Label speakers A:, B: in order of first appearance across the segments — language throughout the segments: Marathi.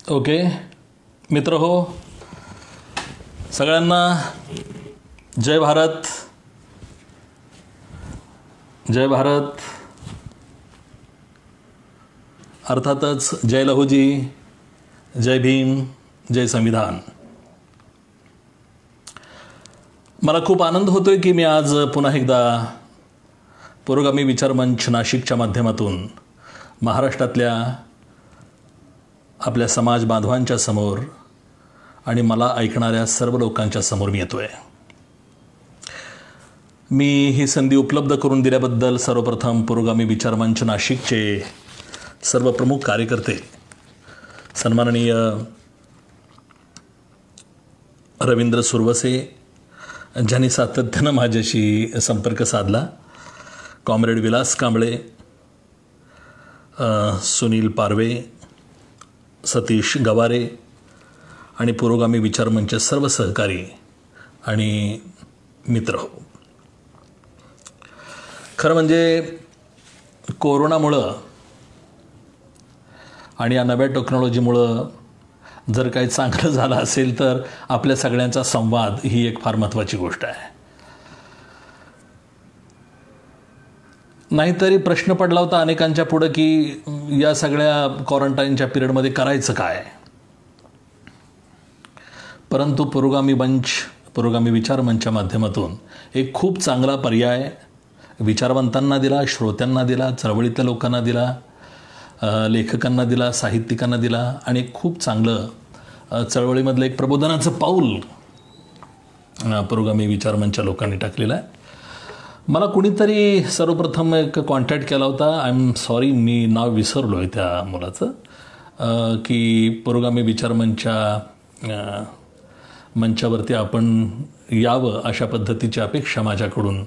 A: ओके मित्र हो, सगळ्यांना जय भारत. जय भारत. अर्थातच जय लहूजी, जय भीम, जय संविधान. मला खूप आनंद होतोय की मी आज पुन्हा एकदा पुरोगामी विचारमंच नाशिकच्या माध्यमातून महाराष्ट्रातल्या आपल्या समाज बांधवांच्या समोर आणि मला ऐकणाऱ्या सर्व लोकांच्या समोर मी येतोय. मी ही संधी उपलब्ध करून दिल्याबद्दल सर्वप्रथम पुरोगामी विचारमंच नाशिकचे सर्व प्रमुख कार्यकर्ते सन्माननीय रवींद्र सुरवसे, ज्यांनी सातत्यानं माझ्याशी संपर्क साधला, कॉम्रेड विलास कांबळे, सुनील पारवे, सतीश गवारे आणि पुरोगामी विचारमंच सर्व सहकारी आणि मित्र हो. खरं म्हणजे कोरोनामुळं आणि या नव्या टेक्नॉलॉजीमुळं जर काही चांगलं झालं असेल तर आपल्या सगळ्यांचा संवाद ही एक फार महत्त्वाची गोष्ट आहे. नाहीतरी प्रश्न पडला होता अनेकांच्या पुढं की या सगळ्या क्वारंटाईनच्या पिरियडमध्ये करायचं काय. परंतु पुरोगामी विचारमंचच्या माध्यमातून एक खूप चांगला पर्याय विचारवंतांना दिला, श्रोत्यांना दिला, चळवळीतल्या लोकांना दिला, लेखकांना दिला, साहित्यिकांना दिला आणि खूप चांगलं चळवळीमधलं एक प्रबोधनाचं पाऊल पुरोगामी विचारमंचच्या लोकांनी टाकलेलं आहे. मला कुणीतरी सर्वप्रथम एक कॉन्टॅक्ट केला होता, आय एम सॉरी मी नाव विसरलो आहे त्या मुलाचं, की पुरोगामी विचारमंचच्या मंचावरती आपण यावं अशा पद्धतीची अपेक्षा माझ्याकडून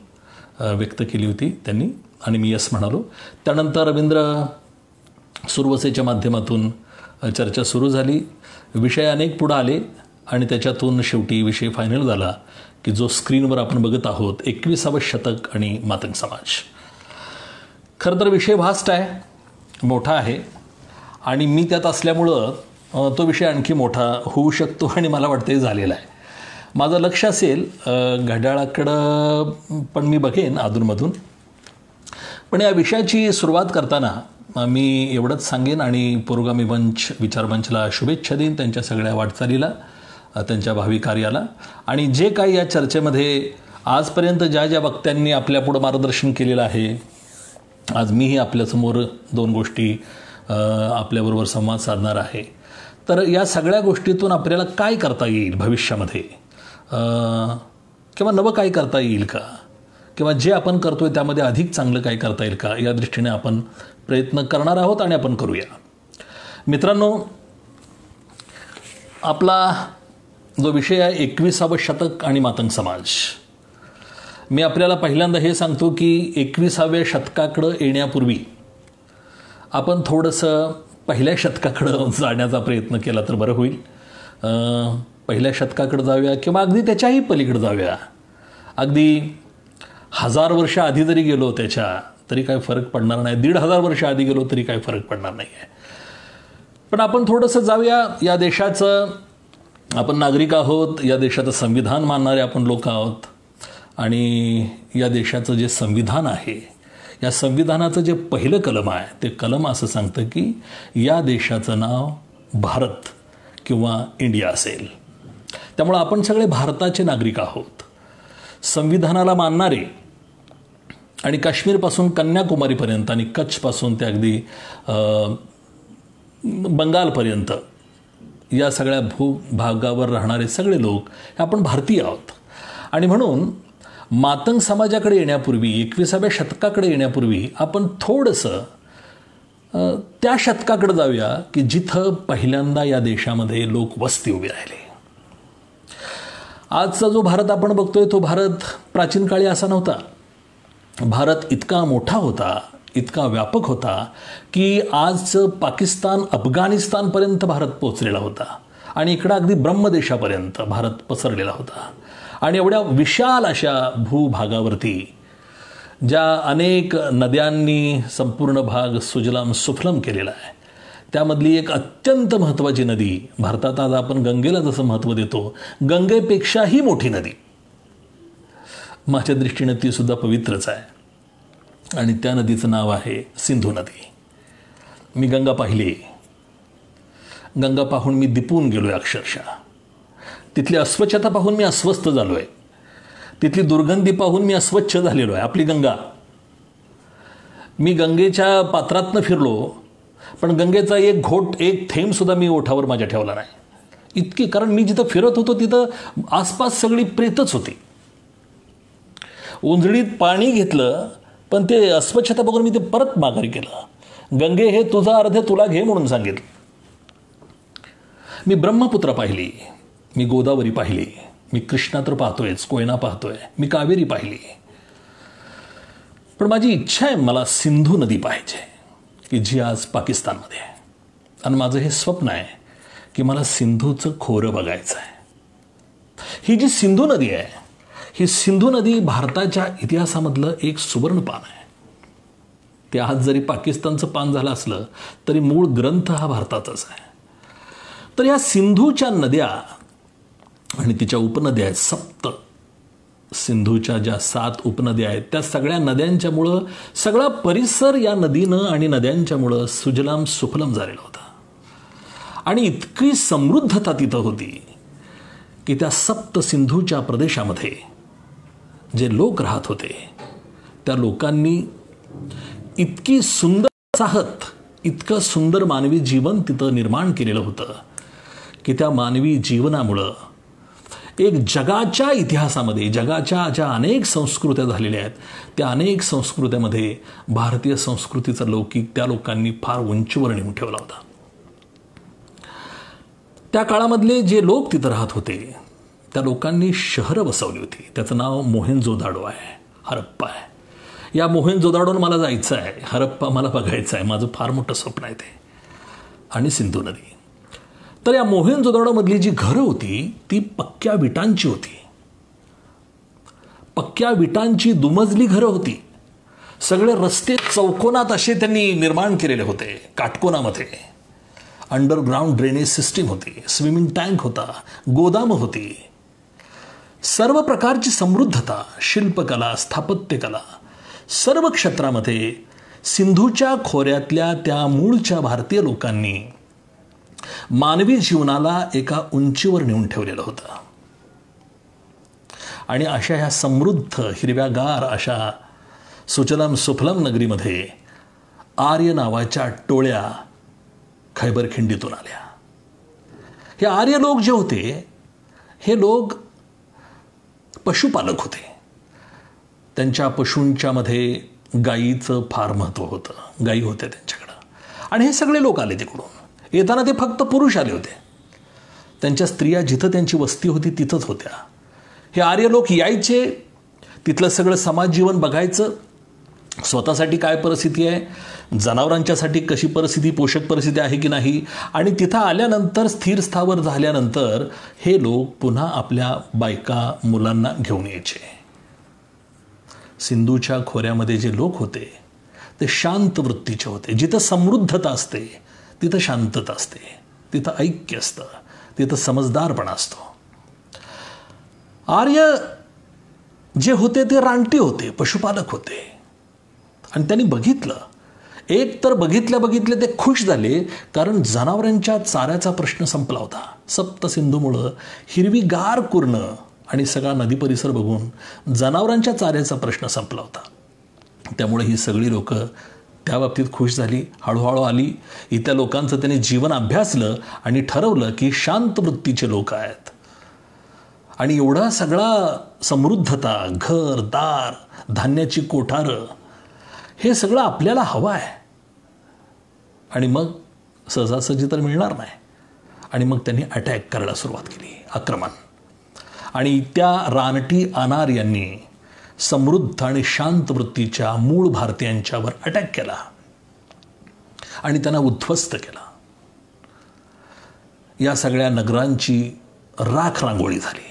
A: व्यक्त केली होती त्यांनी आणि मी यस म्हणालो. त्यानंतर रवींद्र सुरवसेच्या माध्यमातून चर्चा सुरू झाली, विषय अनेक पुढं आले आणि त्याच्यातून शेवटी विषय फायनल झाला की जो स्क्रीनवर आपण बघत आहोत 21वे शतक आणि मातंग समाज. खरं तर विषय व्हास्ट आहे, मोठा आहे आणि मी त्यात असल्यामुळं तो विषय आणखी मोठा होऊ शकतो आणि मला वाटतं झालेला आहे. माझं लक्ष असेल घड्याळाकडं पण मी बघेन अधूनमधून. पण या विषयाची सुरुवात करताना मी एवढंच सांगेन आणि पुरोगामी विचारमंचला शुभेच्छा देईन त्यांच्या सगळ्या वाटचालीला, त्यांच्या भावी कार्याला. आणि जे काही या चर्चेमध्ये आजपर्यंत ज्या ज्या वक्त्यांनी आपल्यापुढं मार्गदर्शन केलेलं आहे, आज मीही आपल्यासमोर दोन गोष्टी आपल्याबरोबर संवाद साधणार आहे. तर या सगळ्या गोष्टीतून आपल्याला काय करता येईल भविष्यामध्ये, किंवा नवं काय करता येईल का, किंवा जे आपण करतोय त्यामध्ये अधिक चांगलं काय करता येईल का, या दृष्टीने आपण प्रयत्न करणार आहोत आणि आपण करूया. मित्रांनो, आपला जो विषय आहे 21वे शतक आणि मातंग समाज. मी आपल्याला पहिल्यांदा हे सांगतो की 21व्या शतकाकडं येण्यापूर्वी आपण थोडंसं पहिल्या शतकाकडं जाण्याचा प्रयत्न केला तर बरं होईल. पहिल्या शतकाकडं जाऊया किंवा अगदी त्याच्याही पलीकडे जाऊया. अगदी 1000 वर्ष आधी जरी गेलो त्याच्या तरी काही फरक पडणार नाही, 1500 वर्ष आधी गेलो तरी काही फरक पडणार नाही आहे. पण आपण थोडंसं जाऊया. या देशाचं आपण नागरिक आहोत, या देशाचं संविधान मानणारे आपण लोक आहोत आणि या देशाचं जे संविधान आहे, या संविधानाचं जे पहिलं कलम आहे ते कलम असं सांगतं की या देशाचं नाव भारत किंवा इंडिया असेल. त्यामुळं आपण सगळे भारताचे नागरिक आहोत. संविधानाला मानणारे आणि काश्मीरपासून कन्याकुमारीपर्यंत आणि कच्छपासून ते अगदी बंगालपर्यंत या सगळ्या भूभागावर राहणारे सगळे लोक हे आपण भारतीय आहोत. आणि म्हणून मातंग समाजाकडे येण्यापूर्वी, 21व्या शतकाकडे येण्यापूर्वी आपण थोडंसं त्या शतकाकडे जाऊया की जिथं पहिल्यांदा या देशामध्ये लोक वस्ती उभी राहिले. आजचा जो भारत आपण बघतोय तो भारत प्राचीन काळी असा नव्हता. भारत इतका मोठा होता, इतका व्यापक होता की आज पाकिस्तान, अफगाणिस्तानपर्यंत भारत पोचलेला होता आणि इकडं अगदी ब्रह्मदेशापर्यंत भारत पसरलेला होता. आणि एवढ्या विशाल अशा भूभागावरती ज्या अनेक नद्यांनी संपूर्ण भाग सुजलाम सुफलम केलेला आहे, त्यामधली एक अत्यंत महत्त्वाची नदी, भारतात आज आपण गंगेला जसं महत्त्व देतो, गंगेपेक्षाही मोठी नदी, माझ्या दृष्टीनं ती सुद्धा पवित्रच आहे आणि त्या नदीचं नाव आहे सिंधू नदी. मी गंगा पाहिली. गंगा पाहून मी दिपून गेलो आहे अक्षरशः. तिथली अस्वच्छता पाहून मी अस्वस्थ झालो आहे. तिथली दुर्गंधी पाहून मी अस्वच्छ झालेलो आहे. आपली गंगा, मी गंगेच्या पात्रातनं फिरलो, पण गंगेचा एक घोट, एक थेंबसुद्धा मी ओठावर माझ्या ठेवला नाही. इतकी, कारण मी जिथं फिरत होतो तिथं आसपास सगळी प्रेतच होती. उंजळीत पाणी घेतलं, पण ते अस्वच्छता बघून मी ते परत माघारी केलं. गंगे, हे तुझा अर्ध तुला घे म्हणून सांगितलं. मी ब्रह्मपुत्रा पाहिली, मी गोदावरी पाहिली, मी कृष्णा तर पाहतोयच, कोयना पाहतोय, मी कावेरी पाहिली, पण माझी इच्छा आहे, मला सिंधू नदी पाहिजे, की जी आज पाकिस्तानमध्ये आहे. आणि माझं हे स्वप्न आहे की मला सिंधूचं खोरं बघायचं आहे. ही जी सिंधू नदी आहे, ही सिंधू नदी भारताच्या इतिहासामधलं एक सुवर्णपान आहे. ते आज जरी पाकिस्तानचं पान झालं असलं तरी मूळ ग्रंथ हा भारताचाच आहे. तर या सिंधूच्या नद्या आणि तिच्या उपनद्या आहेत, 7 सिंधूच्या ज्या 7 उपनद्या आहेत, त्या सगळ्या नद्यांच्यामुळं सगळा परिसर या नदीनं आणि नद्यांच्यामुळं सुजलाम सुफलम झालेला होता. आणि इतकी समृद्धता तिथं होती की त्या 7 सिंधूच्या प्रदेशामध्ये जे लोक राहत होते, त्या लोकांनी इतकी सुंदर वसाहत, इतकं सुंदर मानवी जीवन तिथं निर्माण केलेलं होतं की त्या मानवी जीवनामुळं एक जगाच्या इतिहासामध्ये, जगाच्या ज्या अनेक संस्कृत्या झालेल्या आहेत, त्या अनेक संस्कृत्यामध्ये भारतीय संस्कृतीचा लौकिक त्या लोकांनी फार उंचीवर नेऊन ठेवला होता. त्या काळामधले जे लोक तिथं राहत होते, त्या लोकांनी शहरं बसवली होती. त्याचं नाव मोहेंजोदाडो आहे, हरप्पा आहे. या मोहेंजोदाडोनं मला जायचं आहे, हरप्पा मला बघायचं आहे, माझं फार मोठं स्वप्न आहे ते. आणि सिंधू नदी. तर या मोहेंजोदाडोमधली जी घरं होती ती पक्क्या विटांची होती. पक्क्या विटांची दुमजली घरं होती. सगळे रस्ते चौकोनात असे त्यांनी निर्माण केलेले होते, काटकोनामध्ये. अंडरग्राऊंड ड्रेनेज सिस्टीम होती, स्विमिंग टँक होता, गोदामं होती. सर्व प्रकारची समृद्धता, शिल्पकला, स्थापत्यकला, सर्व क्षेत्रामध्ये सिंधूच्या खोऱ्यातल्या त्या मूळच्या भारतीय लोकांनी मानवी जीवनाला एका उंचीवर नेऊन ठेवलेलं होतं. आणि अशा ह्या समृद्ध, हिरव्यागार अशा सुजलाम सुफलम नगरीमध्ये आर्य नावाच्या टोळ्या खैबर खिंडीतून आल्या. हे आर्य लोक जे होते, हे लोक पशुपालक होते. त्यांच्या पशूंच्या मध्ये गायीचं फार महत्त्व होतं, गायी होत्या त्यांच्याकडं. आणि हे सगळे लोक आले तिकडून. येताना ते फक्त पुरुष आले होते, त्यांच्या स्त्रिया जिथं त्यांची वस्ती होती तिथंच होत्या. हे आर्य लोक यायचे, तिथलं सगळं समाज जीवन बघायचं, स्वतःसाठी काय परिस्थिती आहे, जनावरांच्यासाठी कशी परिस्थिती, पोषक परिस्थिती आहे की नाही. आणि तिथं आल्यानंतर, स्थिर स्थावर झाल्यानंतर हे लोक पुन्हा आपल्या बायका मुलांना घेऊन यायचे. सिंधूच्या खोऱ्यामध्ये जे लोक होते ते शांत वृत्तीचे होते. जिथं समृद्धता असते तिथं शांतता असते, तिथं ऐक्य असतं, तिथं समजदारपणा असतो. आर्य जे होते ते रानटी होते, पशुपालक होते. आणि त्यांनी बघितलं, एक तर बघितल्या ते खुश झाले, कारण जनावरांच्या चाऱ्याचा प्रश्न संपला होता. सप्तसिंधूमुळं हिरवीगार कुर्ण आणि सगळा नदी परिसर बघून जनावरांच्या चाऱ्याचा प्रश्न संपला होता. त्यामुळे ही सगळी लोक त्या बाबतीत खुश झाली. हळूहळू आली. इथल्या लोकांचं त्यांनी जीवन अभ्यासलं आणि ठरवलं की शांत वृत्तीचे लोक आहेत. आणि एवढा सगळा समृद्धता, घर दार, धान्याची कोठारं, हे सगळं आपल्याला हवं आहे. आणि मग सहजासहजी तर मिळणार नाही. आणि मग त्यांनी अटॅक करायला सुरुवात केली, आक्रमण. आणि त्या रानटी अनार्यांनी समृद्ध आणि शांत वृत्तीच्या मूळ भारतीयांच्यावर अटॅक केला आणि त्यांना उद्ध्वस्त केला. या सगळ्या नगरांची राख रांगोळी झाली,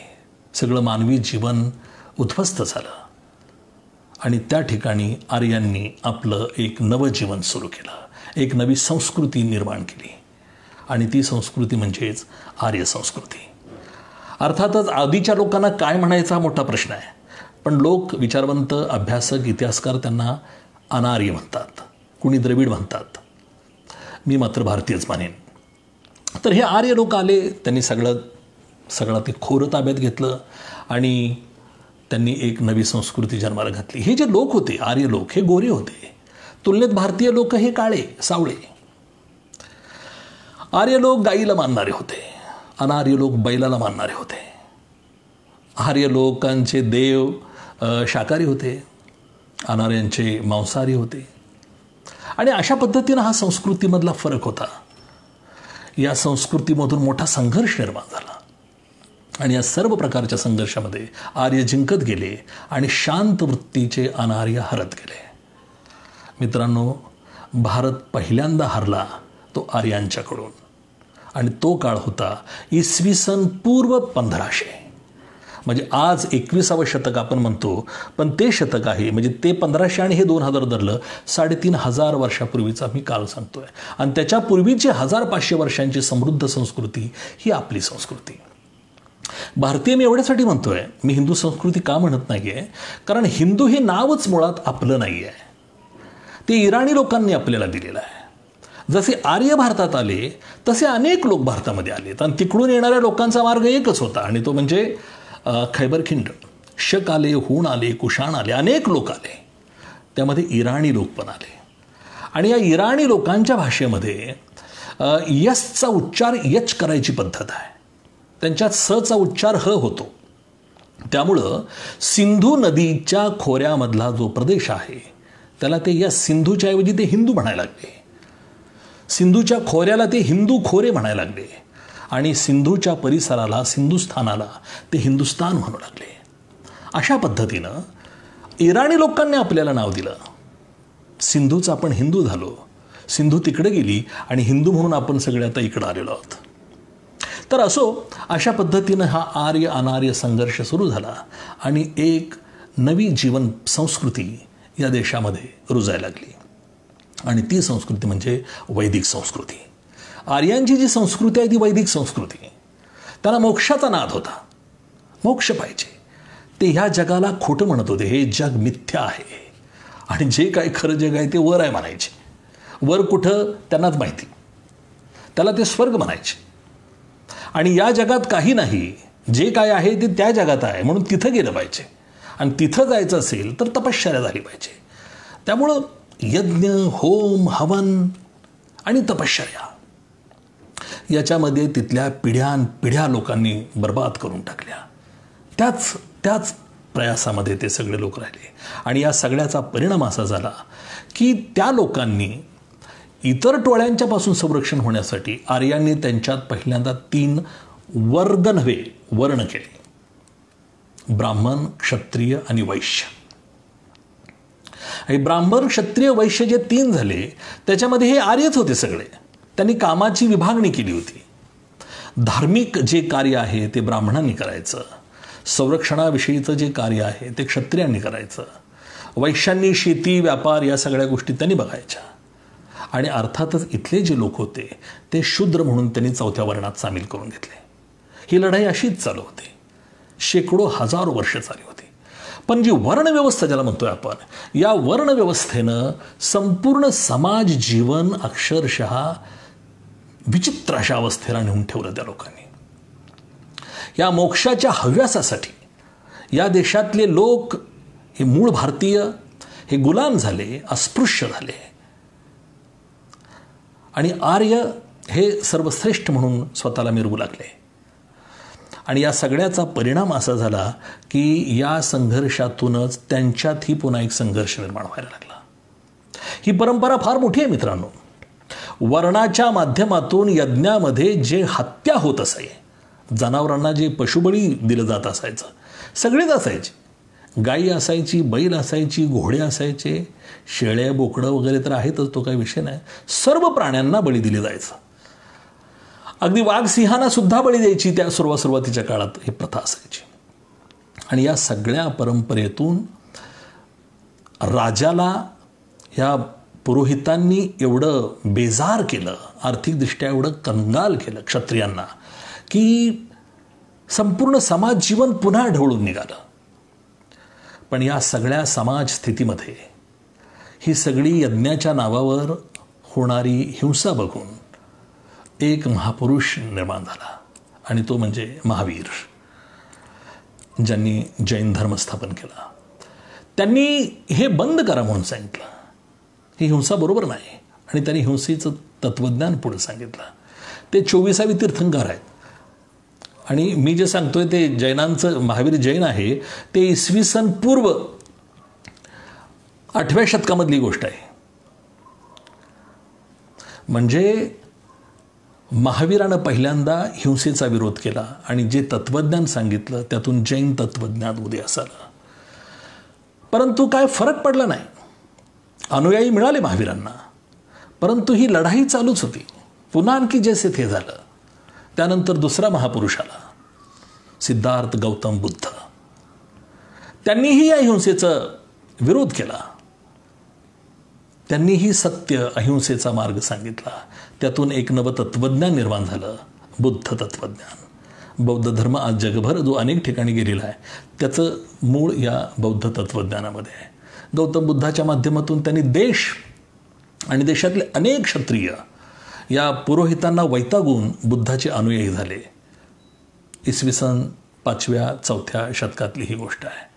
A: सगळं मानवी जीवन उद्ध्वस्त झालं. आणि त्या ठिकाणी आर्यांनी आपलं एक नवजीवन सुरू केलं, एक नवी संस्कृती निर्माण केली आणि ती संस्कृती म्हणजेच आर्य संस्कृती. अर्थातच आधीच्या लोकांना काय म्हणायचा हा मोठा प्रश्न आहे, पण लोक विचारवंत अभ्यासक इतिहासकार त्यांना अनार्य म्हणतात, कुणी द्रविड म्हणतात. मी मात्र भारतीयच मानेन. तर हे आर्य लोक आले, त्यांनी सगळं ते खोरं ताब्यात घेतलं आणि त्यांनी एक नवी संस्कृती जन्माला घातली. हे जे लोक होते आर्य लोक, हे गोरे होते. तुलनेत भारतीय लोक हे काळे सावळे. आर्य लोक गाईला मानणारे होते, अनार्य लोक बैलाला मानणारे होते. आर्य लोकांचे देव शाकाहारी होते, अनार्यांचे मांसाहारी होते. आणि अशा पद्धतीनं हा संस्कृतीमधला फरक होता. या संस्कृतीमधून मोठा संघर्ष निर्माण झाला आणि या सर्व प्रकारच्या संघर्षामध्ये आर्य जिंकत गेले आणि शांत वृत्तीचे अनार्य हरत गेले. मित्रांनो, भारत पहिल्यांदा हरला तो आर्यांच्याकडून आणि तो काळ होता इसवी सन पूर्व 1500. म्हणजे आज 21वे शतक आपण म्हणतो, पण ते शतक आहे म्हणजे ते 1500 आणि हे 2000 धरलं 3500 वर्षापूर्वीचा मी काल सांगतोय. आणि त्याच्यापूर्वीची 1500 वर्षांची समृद्ध संस्कृती ही आपली संस्कृती. भारतीय मी एवढ्यासाठी म्हणतोय, मी हिंदू संस्कृती का म्हणत नाही आहे, कारण हिंदू हे नावच मुळात आपलं नाही आहे, ते इराणी लोकांनी आपल्याला दिलेलं आहे. जसे आर्य भारतात आले तसे अनेक लोक भारतामध्ये आलेत आणि तिकडून येणाऱ्या लोकांचा मार्ग एकच होता आणि तो म्हणजे खैबर खिंड. शक आले, हूण आले, कुशाण आले, अनेक लोक आले. त्यामध्ये इराणी लोक पण आले आणि या इराणी लोकांच्या भाषेमध्ये यसचा उच्चार यच करायची पद्धत आहे. त्यांच्यात सचा उच्चार ह होतो. त्यामुळं सिंधू नदीच्या खोऱ्यामधला जो प्रदेश आहे त्याला ते या सिंधूच्या ऐवजी ते हिंदू म्हणायला लागले. सिंधूच्या खोऱ्याला ते हिंदू खोरे म्हणायला लागले आणि सिंधूच्या परिसराला, सिंधुस्थानाला ते हिंदुस्तान म्हणू लागले. अशा पद्धतीनं इराणी लोकांनी आपल्याला नाव दिलं. सिंधूचा आपण हिंदू झालो. सिंधू तिकडे गेली आणि हिंदू म्हणून आपण सगळे आता इकडं आलेलो आहोत. तर असो, अशा पद्धतीनं हा आर्य अनार्य संघर्ष सुरू झाला आणि एक नवी जीवन संस्कृती या देशामध्ये रुजायला लागली आणि ती संस्कृती म्हणजे वैदिक संस्कृती. आर्यांची जी संस्कृती आहे ती वैदिक संस्कृती. त्यांना मोक्षाचा नाद होता, मोक्ष पाहिजे. ते ह्या जगाला खोटं म्हणत होते, हे जग मिथ्या आहे आणि जे काय खरं जग आहे ते वर आहे म्हणायचे. वर कुठं त्यांनाच माहिती, त्याला ते स्वर्ग म्हणायचे. आणि या जगात काही नाही, जे काय आहे ते त्या जगात आहे म्हणून तिथं गेलं पाहिजे आणि तिथं जायचं असेल तर तपश्चर्या झाली पाहिजे. त्यामुळं यज्ञ, होम, हवन आणि तपश्चर्या याच्यामध्ये तिथल्या पिढ्या लोकांनी बर्बाद करून टाकल्या. त्याच प्रयासामध्ये ते सगळे लोक राहिले आणि या सगळ्याचा परिणाम असा झाला की त्या लोकांनी इतर टोळ्यांच्यापासून संरक्षण होण्यासाठी आर्यांनी त्यांच्यात पहिल्यांदा 3 वर्ण केले: ब्राह्मण, क्षत्रिय आणि वैश्य. हे ब्राह्मण, क्षत्रिय, वैश्य जे 3 झाले त्याच्यामध्ये हे आर्यच होते सगळे. त्यांनी कामाची विभागणी केली होती. धार्मिक जे कार्य आहे ते ब्राह्मणांनी करायचं, संरक्षणाविषयीचं जे कार्य आहे ते क्षत्रियांनी करायचं, वैश्यांनी शेती, व्यापार या सगळ्या गोष्टी त्यांनी बघायच्या. आणि अर्थातच इथले जे लोक होते ते शूद्र म्हणून त्यांनी 4थ्या वर्णात सामील करून घेतले. ही लढाई अशीच चालू होती, शेकडो हजारो वर्ष चालू होती. पण जी वर्णव्यवस्था ज्याला म्हणतोय आपण, या वर्णव्यवस्थेनं संपूर्ण समाज जीवन अक्षरशः विचित्र अशा अवस्थेला नेऊन ठेवलं त्या लोकांनी. या मोक्षाच्या हव्यासासाठी या देशातले लोक, हे मूळ भारतीय, हे गुलाम झाले, अस्पृश्य झाले आणि आर्य हे सर्वश्रेष्ठ म्हणून स्वतःला मिरवू लागले. आणि या सगळ्याचा परिणाम असा झाला की या संघर्षातूनच त्यांच्यातही पुन्हा एक संघर्ष निर्माण व्हायला लागला. ही परंपरा फार मोठी आहे मित्रांनो. वर्णाच्या माध्यमातून यज्ञामध्ये जे हत्या होत असे, जनावरांना जे पशुबळी दिलं जात असायचं, सगळेच असायचे. गाई असायची, बैल असायची, घोडे असायचे, शेळ्या, बोकडं वगैरे तर आहेतच, तो काही विषय नाही. सर्व प्राण्यांना बळी दिले जायचं. अगदी वाघ, सिंहांना सुद्धा बळी द्यायची त्या सुरुवातीच्या काळात ही प्रथा असायची. आणि या सगळ्या परंपरेतून राजाला, या पुरोहितांनी एवढं बेजार केलं, आर्थिकदृष्ट्या एवढं कंगाल केलं क्षत्रियांना, की संपूर्ण समाज जीवन पुन्हा ढवळून निघालं. पण या सगळ्या समाज स्थितीमध्ये ही सगळी यज्ञाच्या नावावर होणारी हिंसा बघून एक महापुरुष निर्माण झाला, आणि तो म्हणजे महावीर, ज्यांनी जैन धर्म स्थापन केला. त्यांनी हे बंद करा म्हणून सांगितलं. ही हिंसा बरोबर नाही, आणि त्यांनी हिंसेचं तत्त्वज्ञान पुढे सांगितलं. ते 24वे तीर्थंकर आहेत. आणि मी जे सांगतोय ते जैनांचं, महावीर जैन आहे ते इसवी सन पूर्व 8व्या शतकामधली गोष्ट आहे. म्हणजे महावीरानं पहिल्यांदा हिंसेचा विरोध केला, आणि जे तत्त्वज्ञान सांगितलं त्यातून जैन तत्त्वज्ञान उदयास आलं. परंतु काय फरक पडला नाही. अनुयायी मिळाले महावीरांना, परंतु ही लढाई चालूच होती. पुन्हा आणखी जैसे ते झालं. त्यानंतर दुसरा महापुरुष आला, सिद्धार्थ गौतम बुद्ध. त्यांनीही या हिंसेचा विरोध केला. त्यांनीही सत्य अहिंसेचा मार्ग सांगितला. त्यातून एक नवं तत्त्वज्ञान निर्माण झालं, बुद्ध तत्त्वज्ञान. बौद्ध धर्म आज जगभर जो अनेक ठिकाणी गेलेला आहे त्याचं मूळ या बौद्ध तत्त्वज्ञानामध्ये आहे. गौतम बुद्धाच्या माध्यमातून त्यांनी देश आणि देशातले अनेक क्षत्रिय या पुरोहितांना वैतागून बुद्धाचे अनुयायी झाले. इसवी सन 5व्या-4थ्या शतकातली ही गोष्ट आहे.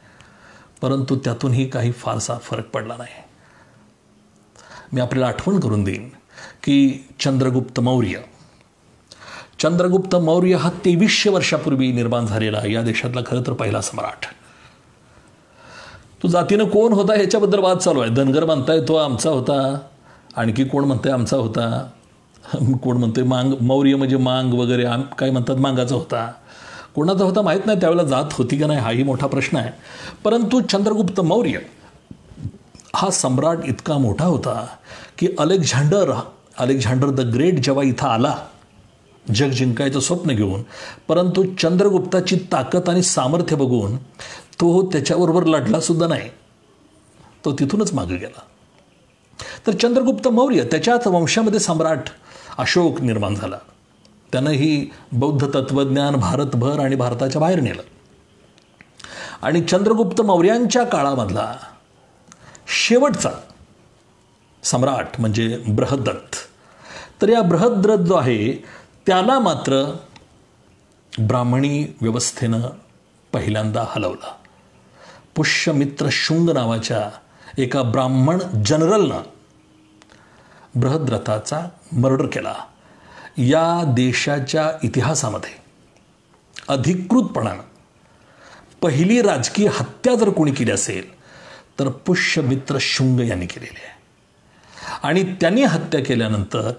A: परंतु त्यातूनही काही फारसा फरक पडला नाही. मी आपल्याला आठवण करून देईन की चंद्रगुप्त मौर्य हा 2300 वर्षापूर्वी निर्माण झालेला या देशातला खरं तर पहिला सम्राट. तो जातीनं कोण होता ह्याच्याबद्दल वाद चालू आहे. धनगर म्हणताय तो आमचा होता, आणखी कोण म्हणताय आमचा होता, कोण म्हणतोय मौर्य म्हणजे मांग वगैरे काय म्हणतात मांगाचा होता, कोणाचा होता माहीत नाही. त्यावेळेला जात होती का नाही हाही मोठा प्रश्न आहे. परंतु चंद्रगुप्त मौर्य हा सम्राट इतका मोठा होता की अलेक्झांडर द ग्रेट जेव्हा इथं आला जग जिंकायचं स्वप्न घेऊन, परंतु चंद्रगुप्ताची ताकद आणि सामर्थ्य बघून तो त्याच्याबरोबर लढलासुद्धा नाही. तो तिथूनच मागे गेला. तर चंद्रगुप्त मौर्य त्याच्याच वंशामध्ये सम्राट अशोक निर्माण झाला. त्यानं ही बौद्ध तत्त्वज्ञान भारतभर आणि भारताच्या बाहेर नेलं. आणि चंद्रगुप्त मौर्यांच्या काळामधला शेवटचा सम्राट म्हणजे बृहद्रथ. तर या बृहद्रथ जो आहे त्याला मात्र ब्राह्मणी व्यवस्थेनं पहिल्यांदा हलवलं. पुष्यमित्र शुंग नावाच्या एका ब्राह्मण जनरलनं बृहद्रथाचा मर्डर केला. या देशाच्या इतिहासामध्ये अधिकृतपणानं पहिली राजकीय हत्या जर कोणी केली असेल तर पुष्यमित्र शुंग यांनी केलेली आहे. आणि त्यांनी हत्या केल्यानंतर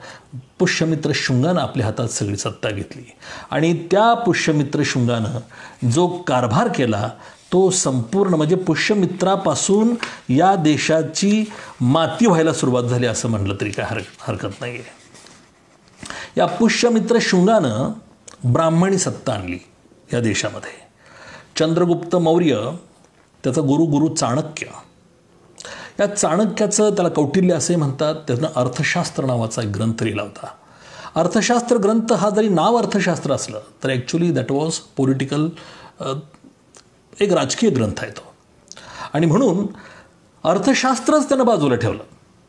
A: पुष्यमित्र शुंगानं आपल्या हातात सगळी सत्ता घेतली. आणि त्या पुष्यमित्र शुंगानं जो कारभार केला तो संपूर्ण म्हणजे पुष्यमित्रापासून या देशाची माती व्हायला सुरुवात झाली असं म्हणलं तरी काय हरकत नाही आहे. या पुष्यमित्र शुंगानं ब्राह्मणी सत्ता आणली या देशामध्ये. चंद्रगुप्त मौर्य, त्याचा गुरु चाणक्य, या चाणक्याचं त्याला कौटिल्य असे म्हणतात. त्यानं अर्थशास्त्र नावाचा एक ग्रंथ लिहिला होता. अर्थशास्त्र ग्रंथ हा जरी नाव अर्थशास्त्र असलं तर ॲक्च्युली दॅट वॉज पॉलिटिकल, एक राजकीय ग्रंथ आहे तो. आणि म्हणून अर्थशास्त्रच त्यानं बाजूला ठेवलं,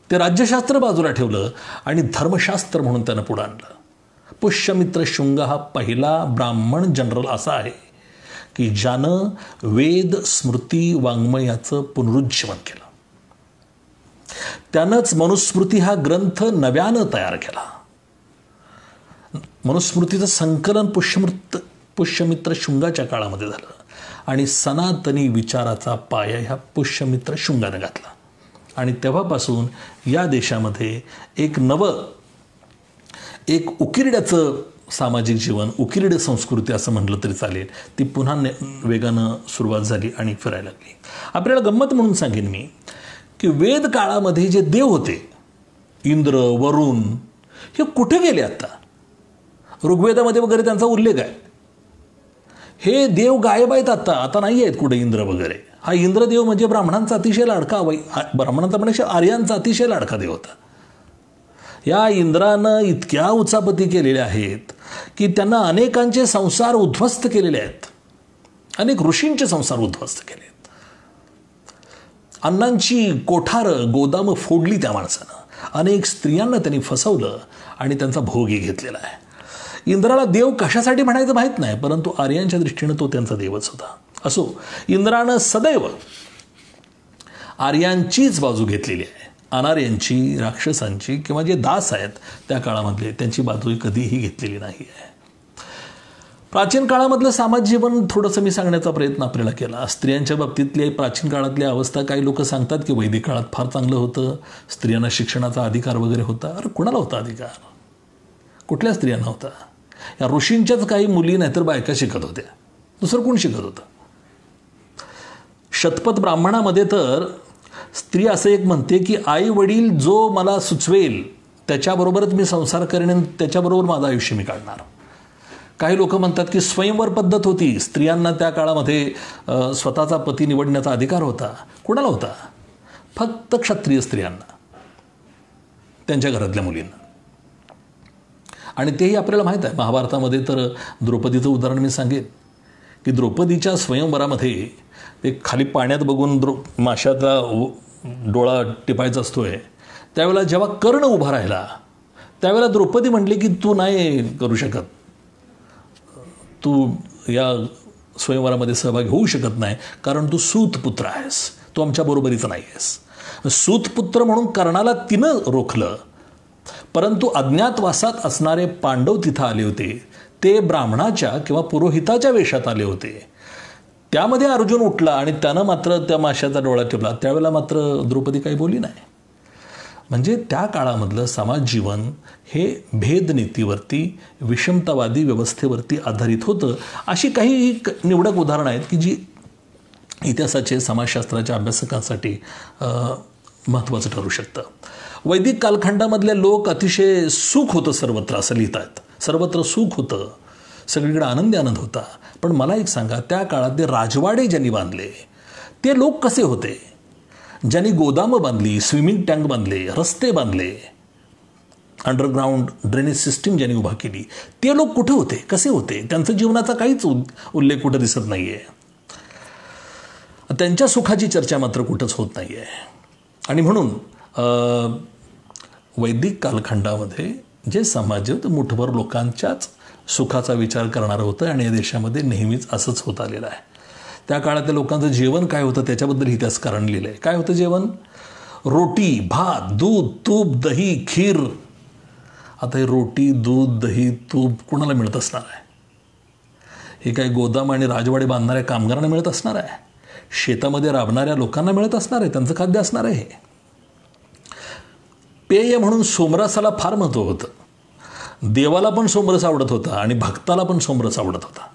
A: ते राज्यशास्त्र बाजूला ठेवलं आणि धर्मशास्त्र म्हणून त्यानं पुढं आणलं. पुष्यमित्र शुंग हा पहिला ब्राह्मण जनरल असा आहे की ज्यानं वेद स्मृती वाङ्मयाचं पुनरुज्जीवन केलं. त्यानंच मनुस्मृती हा ग्रंथ नव्यानं तयार केला. मनुस्मृतीचं संकलन पुष्यमित्र शुंगाच्या काळामध्ये झालं आणि सनातनी विचाराचा पाया ह्या पुष्यमित्र शुंगानं घातला. आणि तेव्हापासून या देशामध्ये एक उकिरड्याचं सामाजिक जीवन, उकिरडे संस्कृती असं म्हटलं तरी चालेल, ती पुन्हा वेगानं सुरुवात झाली आणि फिरायला लागली. आपल्याला गंमत म्हणून सांगेन मी की वेद काळामध्ये जे देव होते, इंद्र, वरुण, हे कुठे गेले आता? ऋग्वेदामध्ये वगैरे त्यांचा उल्लेख आहे. हे देव गायब आहेत, आता नाही आहेत कुठे इंद्र वगैरे. हा इंद्रदेव म्हणजे ब्राह्मणांचा अतिशय लाडका, ब्राह्मणांचा म्हणजे आर्यांचा अतिशय लाडका देव होता. या इंद्रानं इतक्या उचापती केलेल्या आहेत की त्यांना अनेकांचे संसार उद्ध्वस्त केलेले आहेत, अनेक ऋषींचे संसार उद्ध्वस्त केले आहेत. अन्नांची कोठारं गोदामं फोडली त्या माणसानं, अनेक स्त्रियांना त्यांनी फसवलं आणि त्यांचा भोगही घेतलेला आहे. इंद्राला देव कशासाठी म्हणायचं माहीत नाही, परंतु आर्यांच्या दृष्टीनं तो त्यांचा देवच होता. असो, इंद्रानं सदैव आर्यांचीच बाजू घेतलेली आहे. अनार्यांची, राक्षसांची किंवा जे दास आहेत त्या काळामधले त्यांची बाजू कधीही घेतलेली नाही आहे. प्राचीन काळामधलं समाज जीवन थोडंसं मी सांगण्याचा प्रयत्न आपल्याला केला. स्त्रियांच्या बाबतीतली प्राचीन काळातली अवस्था काही लोक सांगतात की वैदिक काळात फार चांगलं होतं, स्त्रियांना शिक्षणाचा अधिकार वगैरे होता. अरे कुणाला होता अधिकार? कुठल्या स्त्रियांना होता? या ऋषींच्याच काही मुली नाहीतर बायका शिकत होत्या, दुसरं कोण शिकत होतं? शतपथ ब्राह्मणामध्ये तर स्त्री असं एक म्हणते की आई वडील जो मला सुचवेल त्याच्याबरोबरच मी संसार करेन आणि त्याच्याबरोबर माझं आयुष्य मी काढणार. काही लोक म्हणतात की स्वयंवर पद्धत होती, स्त्रियांना त्या काळामध्ये स्वतःचा पती निवडण्याचा अधिकार होता. कुणाला होता? फक्त क्षत्रिय स्त्रियांना, त्यांच्या घरातल्या मुलींना. आणि तेही आपल्याला माहीत आहे. महाभारतामध्ये तर द्रौपदीचं उदाहरण मी सांगेन की द्रौपदीच्या स्वयंवरामध्ये एक खाली पाण्यात बघून माशाचा डोळा टिपायचा असतोय, त्यावेळेला जेव्हा कर्ण उभा राहिला त्यावेळेला द्रौपदी म्हटली की तू नाही करू शकत, तू या स्वयंवरामध्ये सहभागी होऊ शकत नाही, कारण तू सूतपुत्र आहेस, तू आमच्या बरोबरीचा नाही आहेस. सूतपुत्र म्हणून कर्णाला तिनं रोखलं, परंतु अज्ञातवासात असणारे पांडव तिथं आले होते. ते ब्राह्मणाच्या किंवा पुरोहिताच्या वेशात आले होते. त्यामध्ये अर्जुन उठला आणि त्यानं मात्र त्या माशाचा डोळा टिपला. त्यावेळेला मात्र द्रौपदी काही बोलली नाही. म्हणजे त्या काळामधलं समाज जीवन हे भेदनीतीवरती, विषमतावादी व्यवस्थेवरती आधारित होतं. अशी काही निवडक उदाहरणं आहेत की जी इतिहासाचे, समाजशास्त्राच्या अभ्यासकांसाठी महत्त्वाचं ठरू शकतं. वैदिक कालखंडामधले लोक अतिशय सुख होतं सर्वत्र असं लिहितात. सर्वत्र सुख होतं, सगळीकडे आनंदी आनंद होता. पण मला एक सांगा, त्या काळातले राजवाडे ज्यांनी बांधले ते लोक कसे होते? ज्यांनी गोदामं बांधली, स्विमिंग टँक बांधले, रस्ते बांधले, अंडरग्राऊंड ड्रेनेज सिस्टीम ज्यांनी उभा केली, ते लोक कुठे होते, कसे होते? त्यांचं जीवनाचा काहीच उल्लेख कुठं दिसत नाही आहे. त्यांच्या सुखाची चर्चा मात्र कुठंच होत नाही आहे. आणि म्हणून वैदिक कालखंडामध्ये जे समाज मुठभर लोकांच्याच सुखाचा विचार करणारं होतं आणि या देशामध्ये नेहमीच असंच होत आलेलं आहे. त्या काळातल्या लोकांचं जेवण काय होतं त्याच्याबद्दल इतिहासकारांनी लिहिलं आहे. काय होतं जेवण? रोटी, भात, दूध, तूप, दही, खीर. आता हे रोटी, दूध, दही, तूप कुणाला मिळत असणार आहे? हे काय गोदाम आणि राजवाडे बांधणाऱ्या कामगारांना मिळत असणार आहे? शेतामध्ये राबणाऱ्या लोकांना मिळत असणार आहे? त्यांचं खाद्य असणार आहे हे? पेय म्हणून सोमरसाला फार महत्त्व होतं. देवाला पण सोमरस आवडत होता आणि भक्ताला पण सोमरस आवडत होता.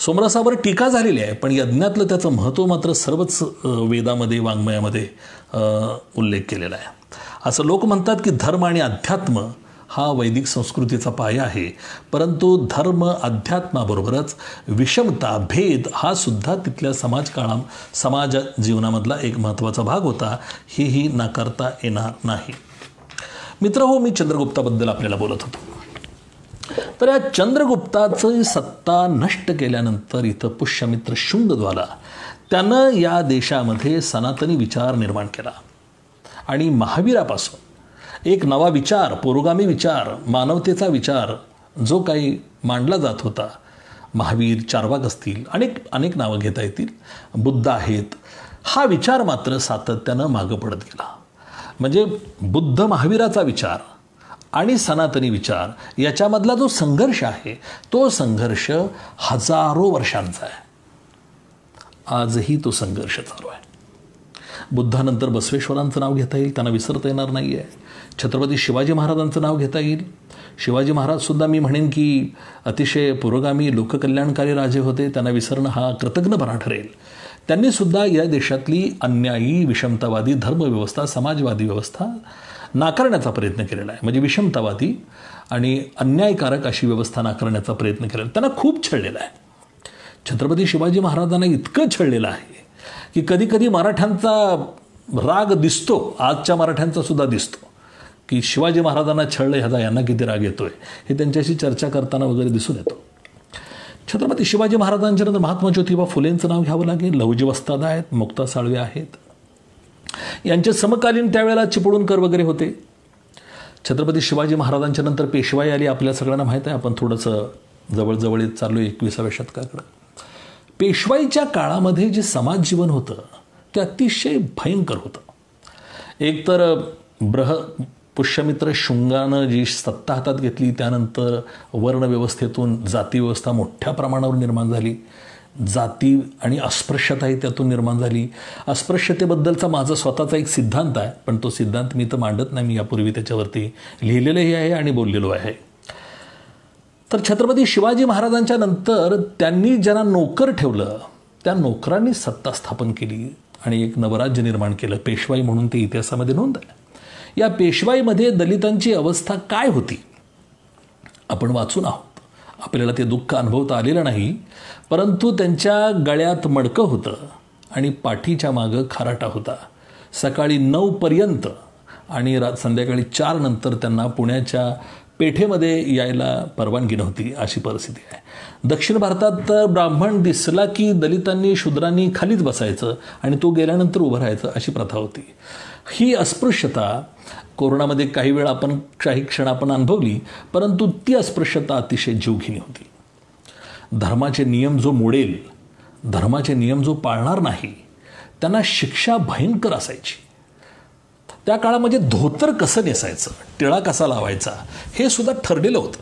A: सोमरसावर टीका झालेली आहे, पण यज्ञातलं त्याचं महत्त्व मात्र सर्वच वेदामध्ये, वाङ्मयामध्ये उल्लेख केलेला आहे. असं लोक म्हणतात की धर्म आणि अध्यात्म हा वैदिक संस्कृतीचा पाया आहे, परंतु धर्म अध्यात्माबरोबरच विषमता, भेद हा सुद्धा तिथल्या समाज जीवनामधला एक महत्त्वाचा भाग होता. हेही नाकारता येणार नाही. मित्र हो, मी चंद्रगुप्ताबद्दल आपल्याला बोलत होतो. तर या चंद्रगुप्ताची सत्ता नष्ट केल्यानंतर इथं पुष्यमित्र शुंगद्वाला त्यानं या देशामध्ये सनातनी विचार निर्माण केला आणि महावीरापासून एक नवा विचार, पुरोगामी विचार, मानवतेचा विचार जो काही मांडला जात होता, महावीर, चार्वाक असतील, अनेक नावं घेता येतील, बुद्ध आहेत, हा विचार मात्र सातत्यानं मागं पडत गेला. म्हणजे बुद्ध महावीराचा विचार आणि सनातनी विचार याच्यामधला जो संघर्ष आहे तो संघर्ष हजारो वर्षांचा आहे. आजही तो संघर्ष चालू आहे. बुद्धानंतर बसवेश्वरांचं नाव घेता येईल, त्यांना विसरता येणार नाही आहे. छत्रपती शिवाजी महाराजांचं नाव घेता येईल. शिवाजी महाराजसुद्धा मी म्हणेन की अतिशय पुरोगामी, लोककल्याणकारी राजे होते, त्यांना विसरणं हा कृतज्ञपणा ठरेल. त्यांनीसुद्धा या देशातली अन्यायी, विषमतावादी धर्मव्यवस्था, समाजवादी व्यवस्था नाकारण्याचा प्रयत्न केलेला आहे. म्हणजे विषमतावादी आणि अन्यायकारक अशी व्यवस्था नाकारण्याचा प्रयत्न केलेला, त्यांना खूप छळलेला आहे. छत्रपती शिवाजी महाराजांना इतकं छळलेलं आहे की कधी कधी मराठ्यांचा राग दिसतो, आजच्या मराठ्यांचा सुद्धा दिसतो, की शिवाजी महाराजांना छळलं ह्याचा यांना किती राग येतोय हे त्यांच्याशी चर्चा करताना वगैरे दिसून येतो. छत्रपती शिवाजी महाराजांच्या नंतर महात्मा ज्योतिबा फुलेंचं नाव घ्यावं लागेल. लहुजी वस्ताद आहेत, मुक्ता साळवे आहेत, यांचे समकालीन त्यावेळेला चिपळूणकर वगैरे होते. छत्रपती शिवाजी महाराजांच्या नंतर पेशवाई आली, आपल्या सगळ्यांना माहीत आहे. आपण थोडंसं जवळजवळ येत चाललो 21व्या शतकाकडं. पेशवाईच्या काळामध्ये जे समाज जीवन होतं ते अतिशय भयंकर होतं. एकतर पुष्यमित्र शुंगानं जी सत्ता हातात घेतली, त्यानंतर वर्णव्यवस्थेतून जातीव्यवस्था मोठ्या प्रमाणावर निर्माण झाली, जाती आणि अस्पृश्यताही त्यातून निर्माण झाली. अस्पृश्यतेबद्दलचा माझा स्वतःचा एक सिद्धांत आहे, पण तो सिद्धांत मी तर मांडत नाही. मी यापूर्वी त्याच्यावरती लिहिलेलंही आहे आणि बोललेलो आहे. तर छत्रपती शिवाजी महाराजांच्या नंतर त्यांनी ज्यांना नोकर ठेवलं त्या नोकरांनी सत्ता स्थापन केली आणि एक नवराज्य निर्माण केलं. पेशवाई म्हणून ते इतिहासामध्ये नोंद आहे. या पेशवाईमध्ये दलितांची अवस्था काय होती आपण वाचून आहोत. आपल्याला ते दुःख अनुभवता आलेलं नाही, परंतु त्यांच्या गळ्यात मडकं होतं आणि पाठीच्या मागं खराटा होता. सकाळी 9 पर्यंत आणि संध्याकाळी 4 नंतर त्यांना पुण्याच्या पेठेमध्ये यायला परवानगी नव्हती, अशी परिस्थिती आहे. दक्षिण भारतात तर ब्राह्मण दिसला की दलितांनी शूद्रांनी खालीच बसायचं आणि तो गेल्यानंतर उभं राहायचं, अशी प्रथा होती. ही अस्पृश्यता कोरोनामध्ये काही वेळा काही क्षण आपण अनुभवली, परंतु ती अस्पृश्यता अतिशय जीवघेणी होती. धर्माचे नियम जो मोडेल, धर्माचे नियम जो पाळणार नाही, त्यांना शिक्षा भयंकर असायची. त्या काळामध्ये धोतर कसं नेसायचं, टिळा कसा लावायचा, हे सुद्धा ठरलेलं होतं.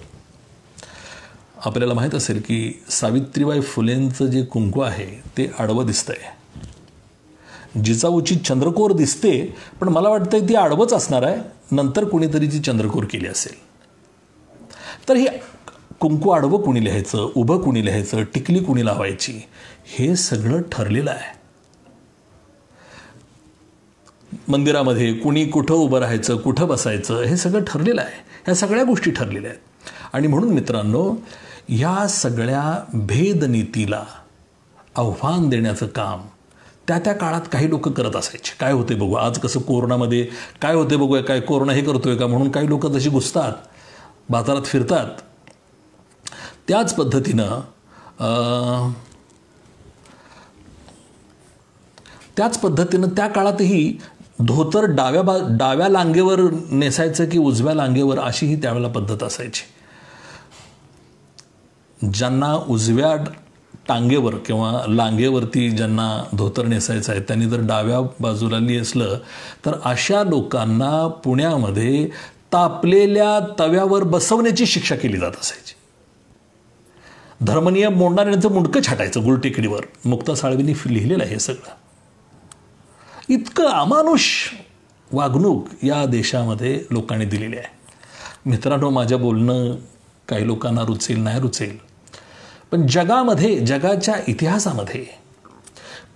A: आपल्याला माहीत असेल की सावित्रीबाई फुलेंचं जे कुंकू आहे ते आडवं दिसतंय. जिजाऊची चंद्रकोर दिसते, पण मला वाटतं ती आडवंच असणार आहे, नंतर कुणीतरी ती चंद्रकोर केली असेल. तर हे कुंकू आडवं कुणी लिहायचं, उभं कुणी लिहायचं, टिकली कुणी लावायची, हे सगळं ठरलेलं आहे. मंदिरामध्ये कुणी कुठं उभं राहायचं, कुठं बसायचं, हे सगळं ठरलेलं आहे. ह्या सगळ्या गोष्टी ठरलेल्या आहेत. आणि म्हणून मित्रांनो, या सगळ्या भेदनीतीला आव्हान देण्याचं काम त्या काळात काही लोक करत असायचे. काय होते बघू, आज कसं कोरोनामध्ये काय होते बघूया, काय कोरोना हे करतोय का म्हणून काही लोक जशी घुसतात, बाजारात फिरतात, त्याच पद्धतीनं त्या काळातही धोतर डाव्या लांगेवर नेसायचं की उजव्या लांगेवर, अशी ही त्यावेळेला पद्धत असायची. ज्यांना उजव्या टांगेवर किंवा लांगेवरती ज्यांना धोतर नेसायचं आहे त्यांनी जर डाव्या बाजूला नेसलं तर अशा लोकांना पुण्यामध्ये तापलेल्या तव्यावर बसवण्याची शिक्षा केली जात असायची. धर्मनियम मोडणाऱ्यांचं मुंडकं छाटायचं गुलटेकडीवर. मुक्ता साळवींनी लिहिलेलं आहे हे सगळं. इतकं अमानुष वागणूक या देशामध्ये लोकांनी दिलेली आहे. मित्रांनो, माझ्या बोलणं काही लोकांना रुचेल नाही रुचेल, पण जगामध्ये, जगाच्या इतिहासामध्ये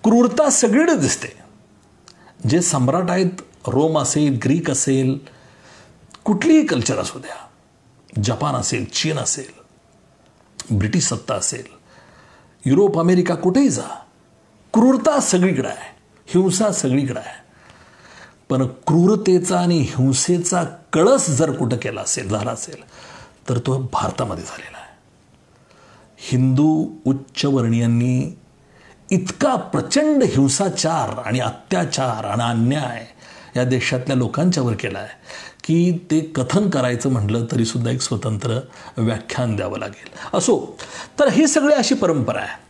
A: क्रूरता सगळीकडे दिसते. जे सम्राट आहेत, रोम असेल, ग्रीक असेल, कुठलीही कल्चर असू द्या, जपान असेल, चीन असेल, ब्रिटिश सत्ता असेल, युरोप, अमेरिका, कुठेही जा, क्रूरता सगळीकडे आहे, हिंसा सगळीकडे आहे. पण क्रूरतेचा आणि हिंसेचा कळस जर कुठं झाला असेल तर तो भारतामध्ये झालेला आहे. हिंदू उच्चवर्णीयांनी इतका प्रचंड हिंसाचार आणि अत्याचार आणि अन्याय या देशातल्या लोकांच्यावर केला आहे की ते कथन करायचं म्हटलं तरीसुद्धा एक स्वतंत्र व्याख्यान द्यावं लागेल. असो, तर ही सगळी अशी परंपरा आहे.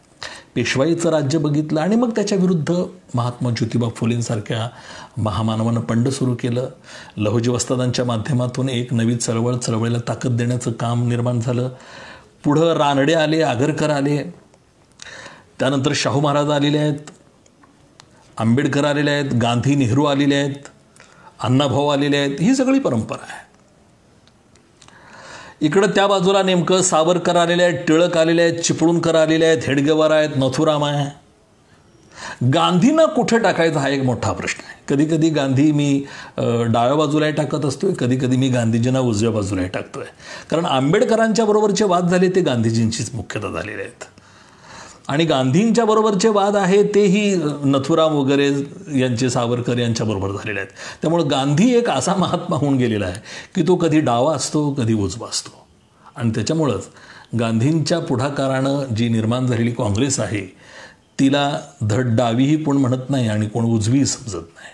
A: पेशवाईचं राज्य बघितलं आणि मग त्याच्या विरुद्ध महात्मा ज्योतिबा फुलेंसारख्या महामानवानं पंड सुरू केलं. लहुजी वस्तादांच्या माध्यमातून एक नवी चळवळीला ताकद देण्याचं काम निर्माण झालं. पुढं रानडे आले, आगरकर आले, त्यानंतर शाहू महाराज आलेले आहेत, आंबेडकर आलेले आहेत, गांधी नेहरू आलेले आहेत, अण्णाभाऊ आलेले आहेत. ही सगळी परंपरा आहे. इकडं त्या बाजूला नेमकं सावरकर आलेले आहेत, टिळक आलेले आहेत, चिपळूणकर आलेले आहेत, हेडगेवार आहेत, नथुराम आहे. गांधींना कुठे टाकायचा हा एक मोठा प्रश्न आहे. कधी कधी गांधी मी डाव्या बाजूलाही टाकत असतोय, कधी कधी मी गांधीजींना उजव्या बाजूलाही टाकतोय. कारण आंबेडकरांच्या बरोबरचे वाद झाले ते गांधीजींचीच मुख्यतः झालेले आहेत. आणि गांधींच्या बरोबरचे वाद आहे तेही नथुराम वगैरे यांचे, सावरकर यांच्याबरोबर झालेले आहेत. त्यामुळं गांधी एक असा महात्मा होऊन गेलेला आहे की तो कधी डावा असतो कधी उजवा असतो. आणि त्याच्यामुळंच गांधींच्या पुढाकारानं जी निर्माण झालेली काँग्रेस आहे तिला धड डावीही कोण म्हणत नाही आणि कोण उजवीही समजत नाही.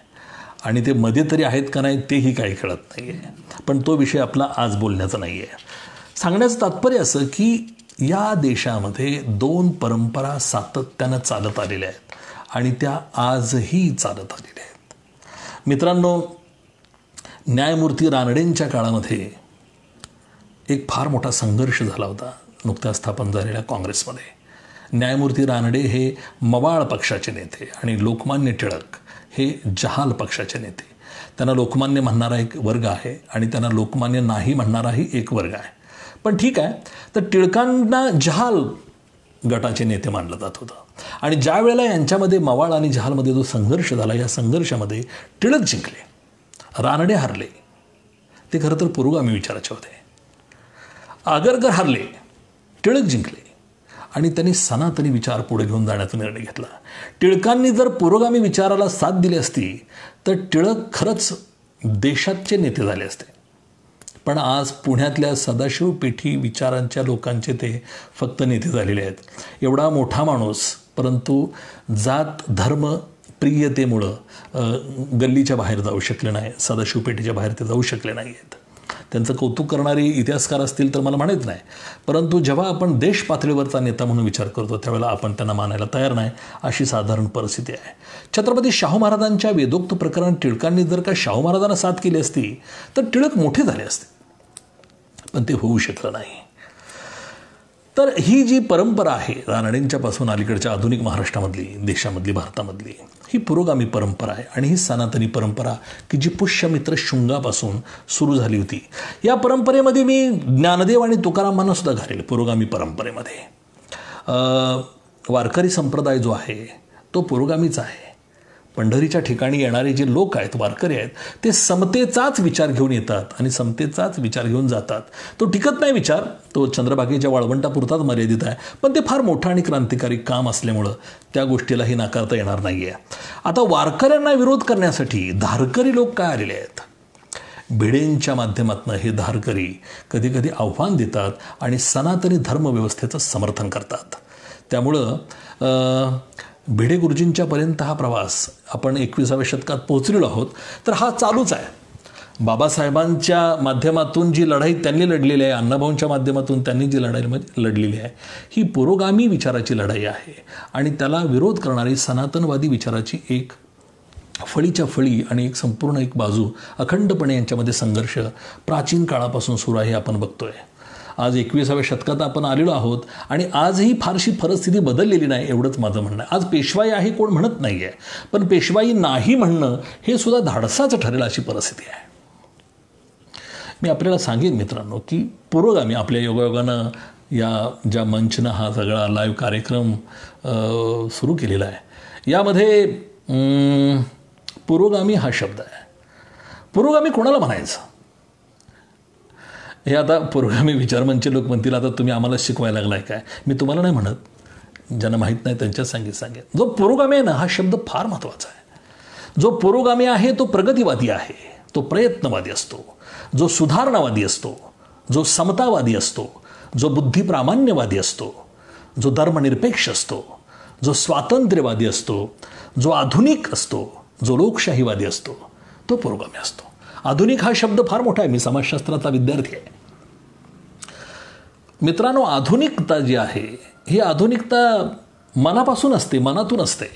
A: आणि ते मध्ये तरी आहेत का नाही तेही काही कळत नाही आहे. पण तो विषय आपला आज बोलण्याचा नाही आहे. सांगण्याचं तात्पर्य असं की या देशामध्ये 2 परंपरा सातत्यानं चालत आलेल्या आहेत आणि त्या आजही चालत आलेल्या आहेत. मित्रांनो, न्यायमूर्ती रानडेंच्या काळामध्ये एक फार मोठा संघर्ष झाला होता नुकत्याच स्थापन झालेल्या काँग्रेसमध्ये. न्यायमूर्ती रानडे हे मवाळ पक्षाचे नेते आणि लोकमान्य टिळक हे जहाल पक्षाचे नेते. त्यांना लोकमान्य म्हणणारा एक वर्ग आहे आणि त्यांना लोकमान्य नाही म्हणणाराही एक वर्ग आहे. पण ठीक आहे, तर टिळकांना जहाल गटाचे नेते मानलं जात होतं. आणि ज्या वेळेला यांच्यामध्ये मवाळ आणि जहालमध्ये जो संघर्ष झाला, या संघर्षामध्ये टिळक जिंकले, रानडे हरले. ते खरं तर पुरोगामी विचाराचे होते. आगरकर हरले, टिळक जिंकले आणि त्यांनी सनातनी विचार पुढे घेऊन जाण्याचा निर्णय घेतला. टिळकांनी जर पुरोगामी विचाराला साथ दिली असती तर टिळक खरंच देशाचे नेते झाले असते. पण आज पुण्यातल्या सदाशिव पेठी विचारांच्या लोकांचे ते फक्त नेते झालेले आहेत. एवढा मोठा माणूस, परंतु जात धर्म प्रियतेमुळं गल्लीच्या बाहेर जाऊ शकले नाही, सदाशिव पेठीच्या बाहेर ते जाऊ शकले नाही आहेत. त्यांचं कौतुक करणारे इतिहासकार असतील तर मला माहीत नाही, परंतु जेव्हा आपण देश पातळीवरचा नेता म्हणून विचार करतो त्यावेळेला आपण त्यांना मानायला तयार नाही, अशी साधारण परिस्थिती आहे. छत्रपती शाहू महाराजांच्या वेदोक्त प्रकरणात टिळकांनी जर का शाहू महाराजांना साथ केली असती तर टिळक मोठे झाले असते, पण ते होऊ शकलं नाही. तर ही जी परंपरा आहे रानडेंच्यापासून अलीकडच्या आधुनिक महाराष्ट्रामधली, देशामधली, भारतामधली, ही पुरोगामी परंपरा आहे आणि ही सनातनी परंपरा की जी पुष्यमित्र शुंगापासून सुरू झाली होती. या परंपरेमध्ये मी ज्ञानदेव आणि तुकारामांना सुद्धा घालेल. पुरोगामी परंपरेमध्ये वारकरी संप्रदाय जो आहे तो पुरोगामीचा आहे. पंढरीच्या ठिकाणी येणारे जे लोक आहेत, वारकरी आहेत, ते समतेचाच विचार घेऊन येतात आणि समतेचाच विचार घेऊन जातात. तो टिकत नाही विचार, तो चंद्रभागेच्या वाळवंटापुरताच मर्यादित आहे, पण ते फार मोठं आणि क्रांतिकारी काम असल्यामुळं त्या गोष्टीलाही नाकारता येणार नाही आहे. आता वारकऱ्यांना विरोध करण्यासाठी धारकरी लोक काय आलेले आहेत? भिडेंच्या माध्यमातून हे धारकरी कधी कधी आव्हान देतात आणि सनातनी धर्मव्यवस्थेचं समर्थन करतात. त्यामुळं भिडे गुरुजींच्यापर्यंत हा प्रवास आपण 21व्या शतकात पोहोचलेलो आहोत. तर हा चालूच आहे. बाबासाहेबांच्या माध्यमातून जी लढाई त्यांनी लढलेली आहे, अण्णाभाऊंच्या माध्यमातून त्यांनी जी लढाई लढलेली आहे, ही पुरोगामी विचाराची लढाई आहे आणि त्याला विरोध करणारी सनातनवादी विचाराची एक फळीच्या फळी आणि एक संपूर्ण एक बाजू अखंडपणे यांच्यामध्ये संघर्ष प्राचीन काळापासून सुरू आहे, आपण बघतोय. आज 21व्या शतकात आपण आलेलो आहोत आणि आजही फारशी परिस्थिती बदललेली नाही, एवढंच माझं म्हणणं आहे. आज पेशवाई आहे कोण म्हणत नाही आहे, पण पेशवाई नाही म्हणणं हे सुद्धा धाडसाचं ठरेल अशी परिस्थिती आहे. मी आपल्याला सांगेन मित्रांनो की पुरोगामी आपल्या योगायोगानं या ज्या मंचनं हा सगळा लाईव्ह कार्यक्रम सुरू केलेला आहे, यामध्ये पुरोगामी हा शब्द आहे. पुरोगामी कोणाला म्हणायचं हे आता पुरोगामी विचारमंच लोक म्हणतील, आता तुम्ही आम्हाला शिकवायला लागलाय काय? मी तुम्हाला नाही म्हणत, ज्यांना माहीत नाही त्यांच्याच सांगेन. जो पुरोगामी आहे ना, हा शब्द फार महत्त्वाचा आहे. जो पुरोगामी आहे तो प्रगतिवादी आहे, तो प्रयत्नवादी असतो, जो सुधारणावादी असतो, जो समतावादी असतो, जो बुद्धिप्रामाण्यवादी असतो, जो धर्मनिरपेक्ष असतो, जो स्वातंत्र्यवादी असतो, जो आधुनिक असतो, जो लोकशाहीवादी असतो, तो पुरोगामी असतो. आधुनिक हा शब्द फार मोठा आहे. मी समाजशास्त्राचा विद्यार्थी आहे. मित्रांनो, आधुनिकता जी आहे ही आधुनिकता मनापासून असते, मनातून असते.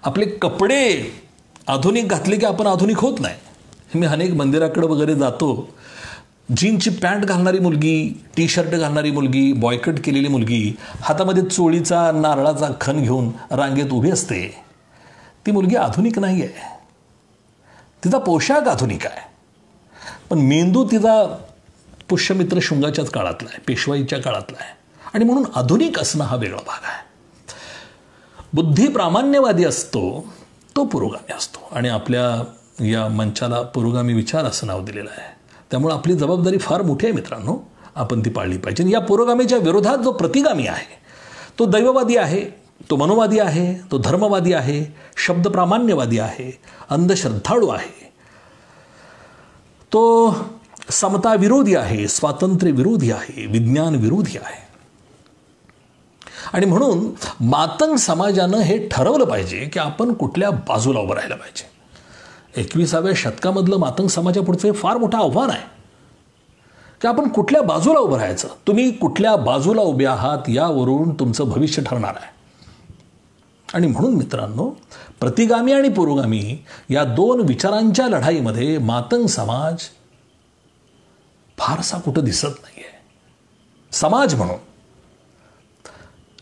A: आपले कपडे आधुनिक घातले की आपण आधुनिक होत नाही. मी अनेक मंदिराकडे वगैरे जातो, जीनची पॅन्ट घालणारी मुलगी, टी शर्ट घालणारी मुलगी, बॉयकट केलेली मुलगी, हातामध्ये चोळीचा नारळाचा खण घेऊन रांगेत उभी असते. ती मुलगी आधुनिक नाही आहे. तिचा पोशाख आधुनिक आहे, पण मेंदू तिचा पुष्यमित्र शुंगाच्याच काळातला आहे, पेशवाईच्या काळातला आहे. आणि म्हणून आधुनिक असणं हा वेगळा भाग आहे. बुद्धिप्रामाण्यवादी असतो तो पुरोगामी असतो आणि आपल्या या मंचाला पुरोगामी विचार असं नाव दिलेलं आहे. त्यामुळे आपली जबाबदारी फार मोठी आहे मित्रांनो, आपण ती पाळली पाहिजे. या पुरोगामीच्या विरोधात जो प्रतिगामी आहे तो दैववादी आहे, तो मनोवादी आहे, तो धर्मवादी आहे, शब्दप्रामाण्यवादी आहे, अंधश्रद्धाळू आहे, तो समता विरोधी आहे, स्वातंत्र्य विरोधी आहे, विज्ञान विरोधी आहे. आणि म्हणून मातंग समाजानं हे ठरवलं पाहिजे की आपण कुठल्या बाजूला उभं राहायला पाहिजे. 21व्या शतकामधलं मातंग समाजापुढचं हे फार मोठं आव्हान आहे की आपण कुठल्या बाजूला उभं राहायचं. तुम्ही कुठल्या बाजूला उभे आहात यावरून तुमचं भविष्य ठरणार आहे. आणि म्हणून मित्रांनो, प्रतिगामी आणि पुरोगामी या दोन विचारांच्या लढाईमध्ये मातंग समाज फारसा कुठं दिसत नाहीये. समाज म्हणून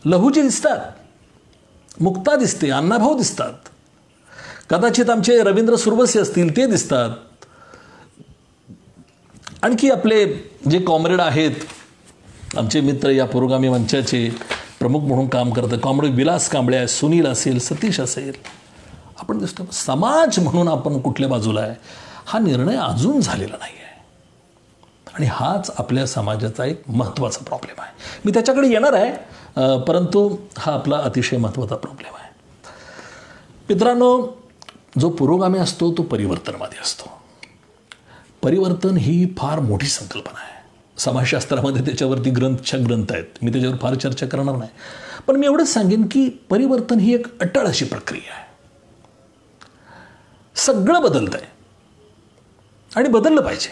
A: लहुजी दिसतात, मुक्ता दिसते, अण्णाभाऊ दिसतात, कदाचित आमचे रवींद्र सुरवसी असतील ते दिसतात, आणखी आपले जे कॉम्रेड आहेत, आमचे मित्र या पुरोगामी मंचाचे प्रमुख म्हणून काम करतात, कॉम्रेड विलास कांबळे आहे, सुनील असेल, सतीश असेल, आपण दिसतो. समाज म्हणून आपण कुठल्या बाजूला आहे हा निर्णय अजून झालेला नाही आहे. आणि हाच आपल्या समाजाचा एक महत्त्वाचा प्रॉब्लेम आहे. मी त्याच्याकडे येणार आहे, परंतु हा आपला अतिशय महत्त्वाचा प्रॉब्लेम आहे. मित्रांनो, जो पुरोगामी असतो तो परिवर्तनवादी असतो. परिवर्तन ही फार मोठी संकल्पना आहे. समाजशास्त्रामध्ये त्याच्यावरती ग्रंथ आहेत, मी त्याच्यावर फार चर्चा करणार नाही. पण मी एवढंच सांगेन की परिवर्तन ही एक अटळ अशी प्रक्रिया आहे. सगळं बदलत आहे आणि बदललं पाहिजे.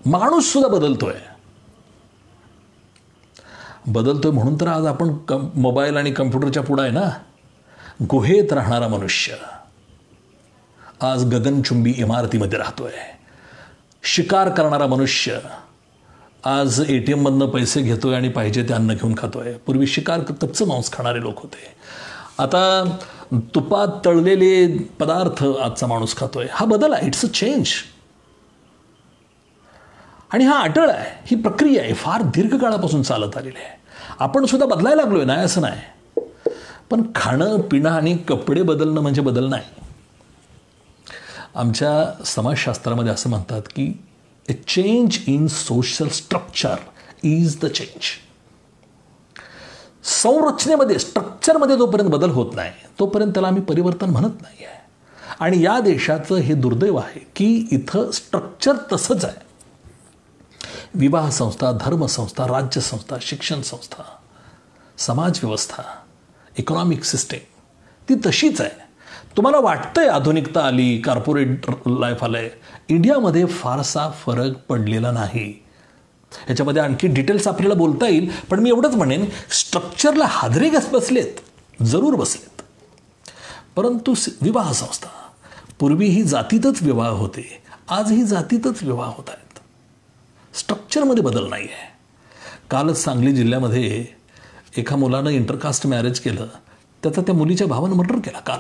A: माणूस सुद्धा बदलतोय म्हणून तर आज आपण मोबाईल आणि कम्प्युटरच्या पुढे आहे ना. गुहेत राहणारा मनुष्य आज गगनचुंबी इमारतीमध्ये राहतोय. शिकार करणारा मनुष्य आज ATM मधनं पैसे घेतोय आणि पाहिजे ते अन्न घेऊन खातोय. पूर्वी शिकार कच्चं मांस खाणारे लोक होते, आता तुपात तळलेले पदार्थ आजचा माणूस खातोय. हा बदल आहे, इट्स अ चेंज. आणि हा अटळ आहे, ही प्रक्रिया आहे, फार दीर्घकाळापासून चालत आलेली आहे. आपण सुद्धा बदलायला लागलोय, नाही असं नाही. पण खाणं पिणं आणि कपडे बदलणं म्हणजे बदल नाही. आमच्या समाजशास्त्रामध्ये असं म्हणतात की ए change in social structure is the change. संरचनेमध्ये, स्ट्रक्चरमध्ये जोपर्यंत बदल होत नाही तोपर्यंत त्याला आम्ही परिवर्तन म्हणत नाही आहे. आणि या देशाचं हे दुर्दैव आहे की इथं स्ट्रक्चर तसंच आहे. विवाह संस्था, धर्मसंस्था, राज्यसंस्था, शिक्षण संस्था, समाजव्यवस्था, इकॉनॉमिक सिस्टीम ती तशीच आहे. तुम्हाला वाटतंय आधुनिकता आली, कॉर्पोरेट लाईफ आलंय. इंडियामध्ये फारसा फरक पडलेला नाही. ह्याच्यामध्ये आणखी डिटेल्स आपल्याला बोलता येईल, पण मी एवढंच म्हणेन, स्ट्रक्चरला हादरे बसलेत, जरूर बसलेत. परंतु विवाह संस्था, पूर्वी ही जातीतच विवाह होते, आजही जातीतच विवाह होत आहेत. स्ट्रक्चरमध्ये बदल नाही आहे. कालच सांगली जिल्ह्यामध्ये एका मुलानं इंटरकास्ट मॅरेज केलं, त्याचा त्या मुलीच्या भावानं मर्डर केला काल.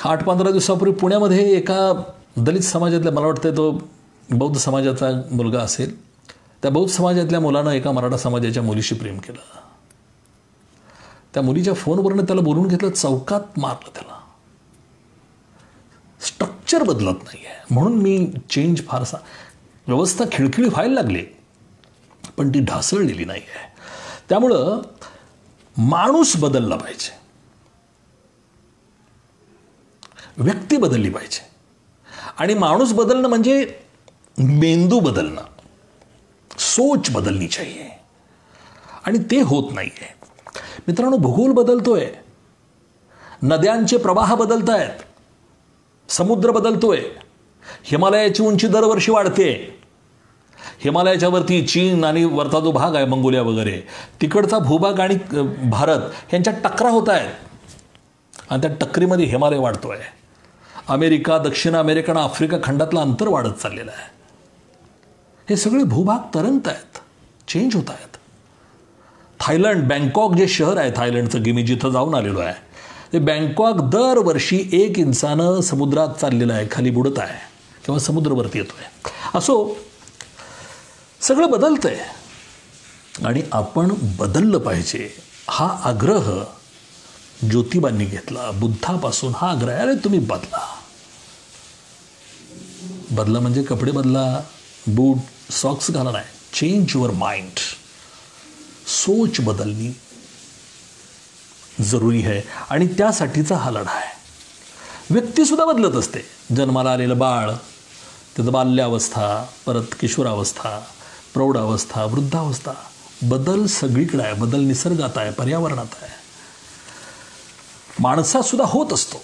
A: 8-15 दिवसापूर्वी पुण्यामध्ये एका दलित समाजातल्या, मला वाटतं तो बौद्ध समाजाचा मुलगा असेल, त्या बौद्ध समाजातल्या मुलानं एका मराठा समाजाच्या मुलीशी प्रेम केलं. त्या मुलीच्या फोनवरनं त्याला बोलून घेतलं, चौकात मारलं त्याला. स्ट्रक्चर बदलत नाही आहे. म्हणून मी चेंज फारसा, व्यवस्था खिळखिळी व्हायला लागली पण ती ढासळलेली नाही आहे. त्यामुळं माणूस बदलला पाहिजे, व्यक्ती बदलली पाहिजे. आणि माणूस बदलणं म्हणजे मेंदू बदलणं, सोच बदलणी चाहिए, आणि ते होत नाही आहे. मित्रांनो, भूगोल बदलतोय, नद्यांचे प्रवाह बदलत आहेत, समुद्र बदलतोय, हिमालयाची उंची दरवर्षी वाढते. हिमालयाच्या वरती चीन आणि वरचा जो भाग आहे मंगोलिया वगैरे, तिकडचा भूभाग आणि भारत यांच्यात टकरा होत आहेत आणि त्या टक्करीमध्ये हिमालय वाढतोय. अमेरिका, दक्षिण अमेरिका आणि आफ्रिका खंडातलं अंतर वाढत चाललेलं आहे. हे सगळे भूभाग तरंगत आहेत, चेंज होत आहेत. थायलंड, बँकॉक जे शहर आहे थायलंडचं, की मी जिथं जाऊन आलेलो आहे, ते बँकॉक दरवर्षी 1 इंचानं समुद्रात चाललेलं आहे, खाली बुडत आहे किंवा समुद्रवरती येतोय. असो, सगळं बदलतंय आणि आपण बदललं पाहिजे हा आग्रह ज्योतिबांनी घेतला. बुद्धापासून हा आग्रह, अरे तुम्ही बदला. बदला म्हणजे कपडे बदला, बूट सॉक्स घाला नाही. Change your mind. सोच बदलणी जरुरी आहे आणि त्यासाठीचा हा लढा आहे. व्यक्तीसुद्धा बदलत असते. जन्माला आलेलं बाळ, त्याचं बाल्यावस्था, परत किशोरावस्था, प्रौढावस्था, वृद्धावस्था, बदल सगळीकडे आहे. बदल निसर्गात आहे, पर्यावरणात आहे, माणसातसुद्धा होत असतो.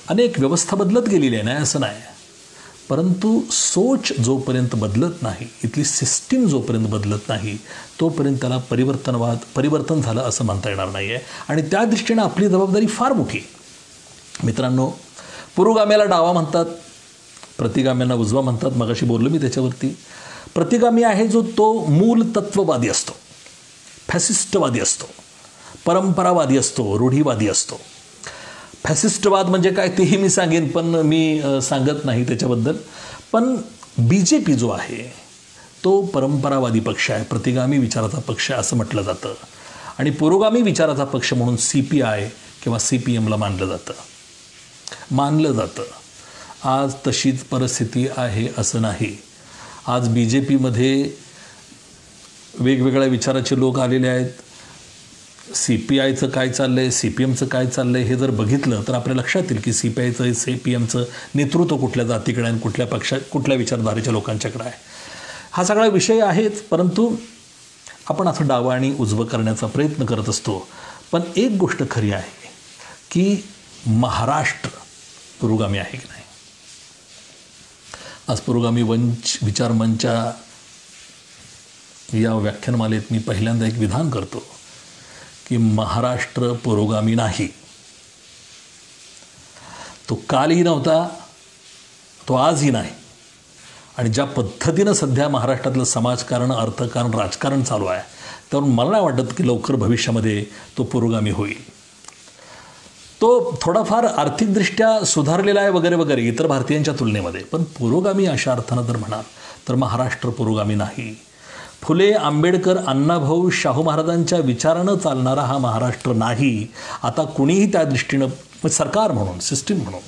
A: अनेक व्यवस्था बदलत गेलेली आहे, नाही असं नाही. परंतु सोच जोपर्यंत बदलत नाही, इथली सिस्टीम जोपर्यंत बदलत नाही, तोपर्यंत त्याला परिवर्तन झालं असं म्हणता येणार नाही आहे. आणि त्या दृष्टीनं आपली जबाबदारी फार मोठी आहे. मित्रांनो, पुरोगाम्याला डावा म्हणतात, प्रतिगाम्यांना उजवा म्हणतात. मगाशी बोललो मी त्याच्यावरती. प्रतिगामी आहे जो तो मूल तत्ववादी असतो, फॅसिस्टवादी असतो, परंपरावादी असतो, रूढीवादी असतो. फॅसिस्टवाद म्हणजे काय तेही मी सांगेन, पण मी सांगत नाही त्याच्याबद्दल. पण BJP जो आहे तो परंपरावादी पक्ष आहे, प्रतिगामी विचाराचा पक्ष आहे असं म्हटलं जातं. आणि पुरोगामी विचाराचा पक्ष म्हणून CPI किंवा CPMला मानलं जातं. आज तशीच परिस्थिती आहे असं नाही. आज BJPमध्ये वेगवेगळ्या विचाराचे लोक आलेले आहेत. CPIचं काय चाललं आहे, CPMचं काय चाललं आहे हे जर बघितलं तर आपल्या लक्षात येईल की CPIचं CPMचं नेतृत्व कुठल्या जातीकडे आहे, कुठल्या विचारधारेच्या लोकांच्याकडे आहे. हा सगळा विषय आहेच. परंतु आपण असं डावं आणि उजवं करण्याचा प्रयत्न करत असतो. पण एक गोष्ट खरी आहे की महाराष्ट्र पुरोगामी आहे की नाही. आज पुरोगामी विचार मंचा या व्याख्यानमालेत मी पहिल्यांदा एक विधान करतो की महाराष्ट्र पुरोगामी नाही. तो कालही नव्हता, तो आजही नाही. आणि ज्या पद्धतीनं सध्या महाराष्ट्रातलं समाजकारण, अर्थकारण, राजकारण चालू आहे, त्यावरून मला नाही वाटत की लवकर भविष्यामध्ये तो पुरोगामी होईल. तो थोडाफार आर्थिकदृष्ट्या सुधारलेला आहे वगैरे वगैरे इतर भारतीयांच्या तुलनेमध्ये. पण पुरोगामी अशा अर्थानं जर म्हणाल तर महाराष्ट्र पुरोगामी नाही. फुले, आंबेडकर, अण्णाभाऊ, शाहू महाराजांच्या विचारानं चालणारा हा महाराष्ट्र नाही. आता कुणीही त्या दृष्टीनं, सरकार म्हणून, सिस्टीम म्हणून,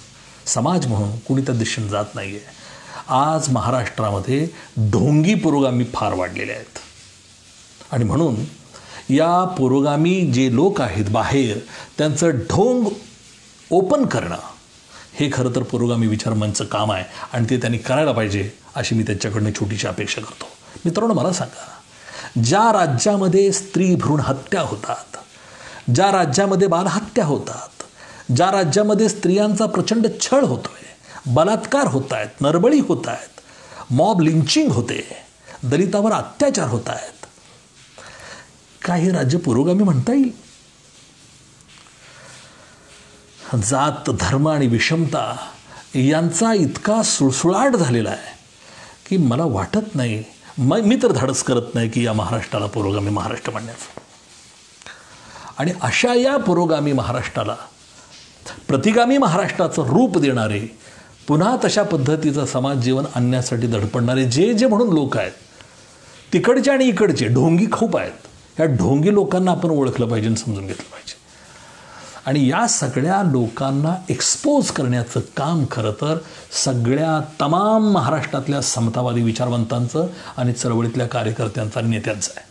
A: समाज म्हणून कुणी त्या दिशेनं जात नाही आहे. आज महाराष्ट्रामध्ये ढोंगी पुरोगामी फार वाढलेले आहेत. आणि म्हणून या पुरोगामी जे लोक आहेत बाहेर, त्यांचं ढोंग ओपन करणं हे खरं तर पुरोगामी विचार मंचचं काम आहे. आणि ते त्यांनी करायला पाहिजे अशी मी त्यांच्याकडनं छोटीशी अपेक्षा करतो. मित्रांनो, मला सांगा, ज्या राज्यामध्ये स्त्री भ्रूण हत्या होतात, ज्या राज्यामध्ये बालहत्या होतात, ज्या राज्यामध्ये स्त्रियांचा प्रचंड छळ होतोय, बलात्कार होत आहेत, नरबळी होत आहेत, मॉब लिंचिंग होते, दलितावर अत्याचार होत आहेत, काही राज्य पुरोगामी म्हणता येईल? जात, धर्म आणि विषमता यांचा इतका सुळसुळाट झालेला आहे की मला वाटत नाही, मी तर धाडस करत नाही की या महाराष्ट्राला पुरोगामी महाराष्ट्र म्हणण्याचं. आणि अशा या पुरोगामी महाराष्ट्राला प्रतिगामी महाराष्ट्राचं रूप देणारे, पुन्हा तशा पद्धतीचं समाज जीवन आणण्यासाठी धडपडणारे जे म्हणून लोक आहेत, तिकडचे आणि इकडचे ढोंगी खूप आहेत. या ढोंगी लोकांना आपण ओळखलं पाहिजे आणि समजून घेतलं पाहिजे. आणि या सगळ्या लोकांना एक्सपोज करण्याचं काम खरं तर सगळ्या तमाम महाराष्ट्रातल्या समतावादी विचारवंतांचं आणि चळवळीतल्या कार्यकर्त्यांचं आणि नेत्यांचं आहे.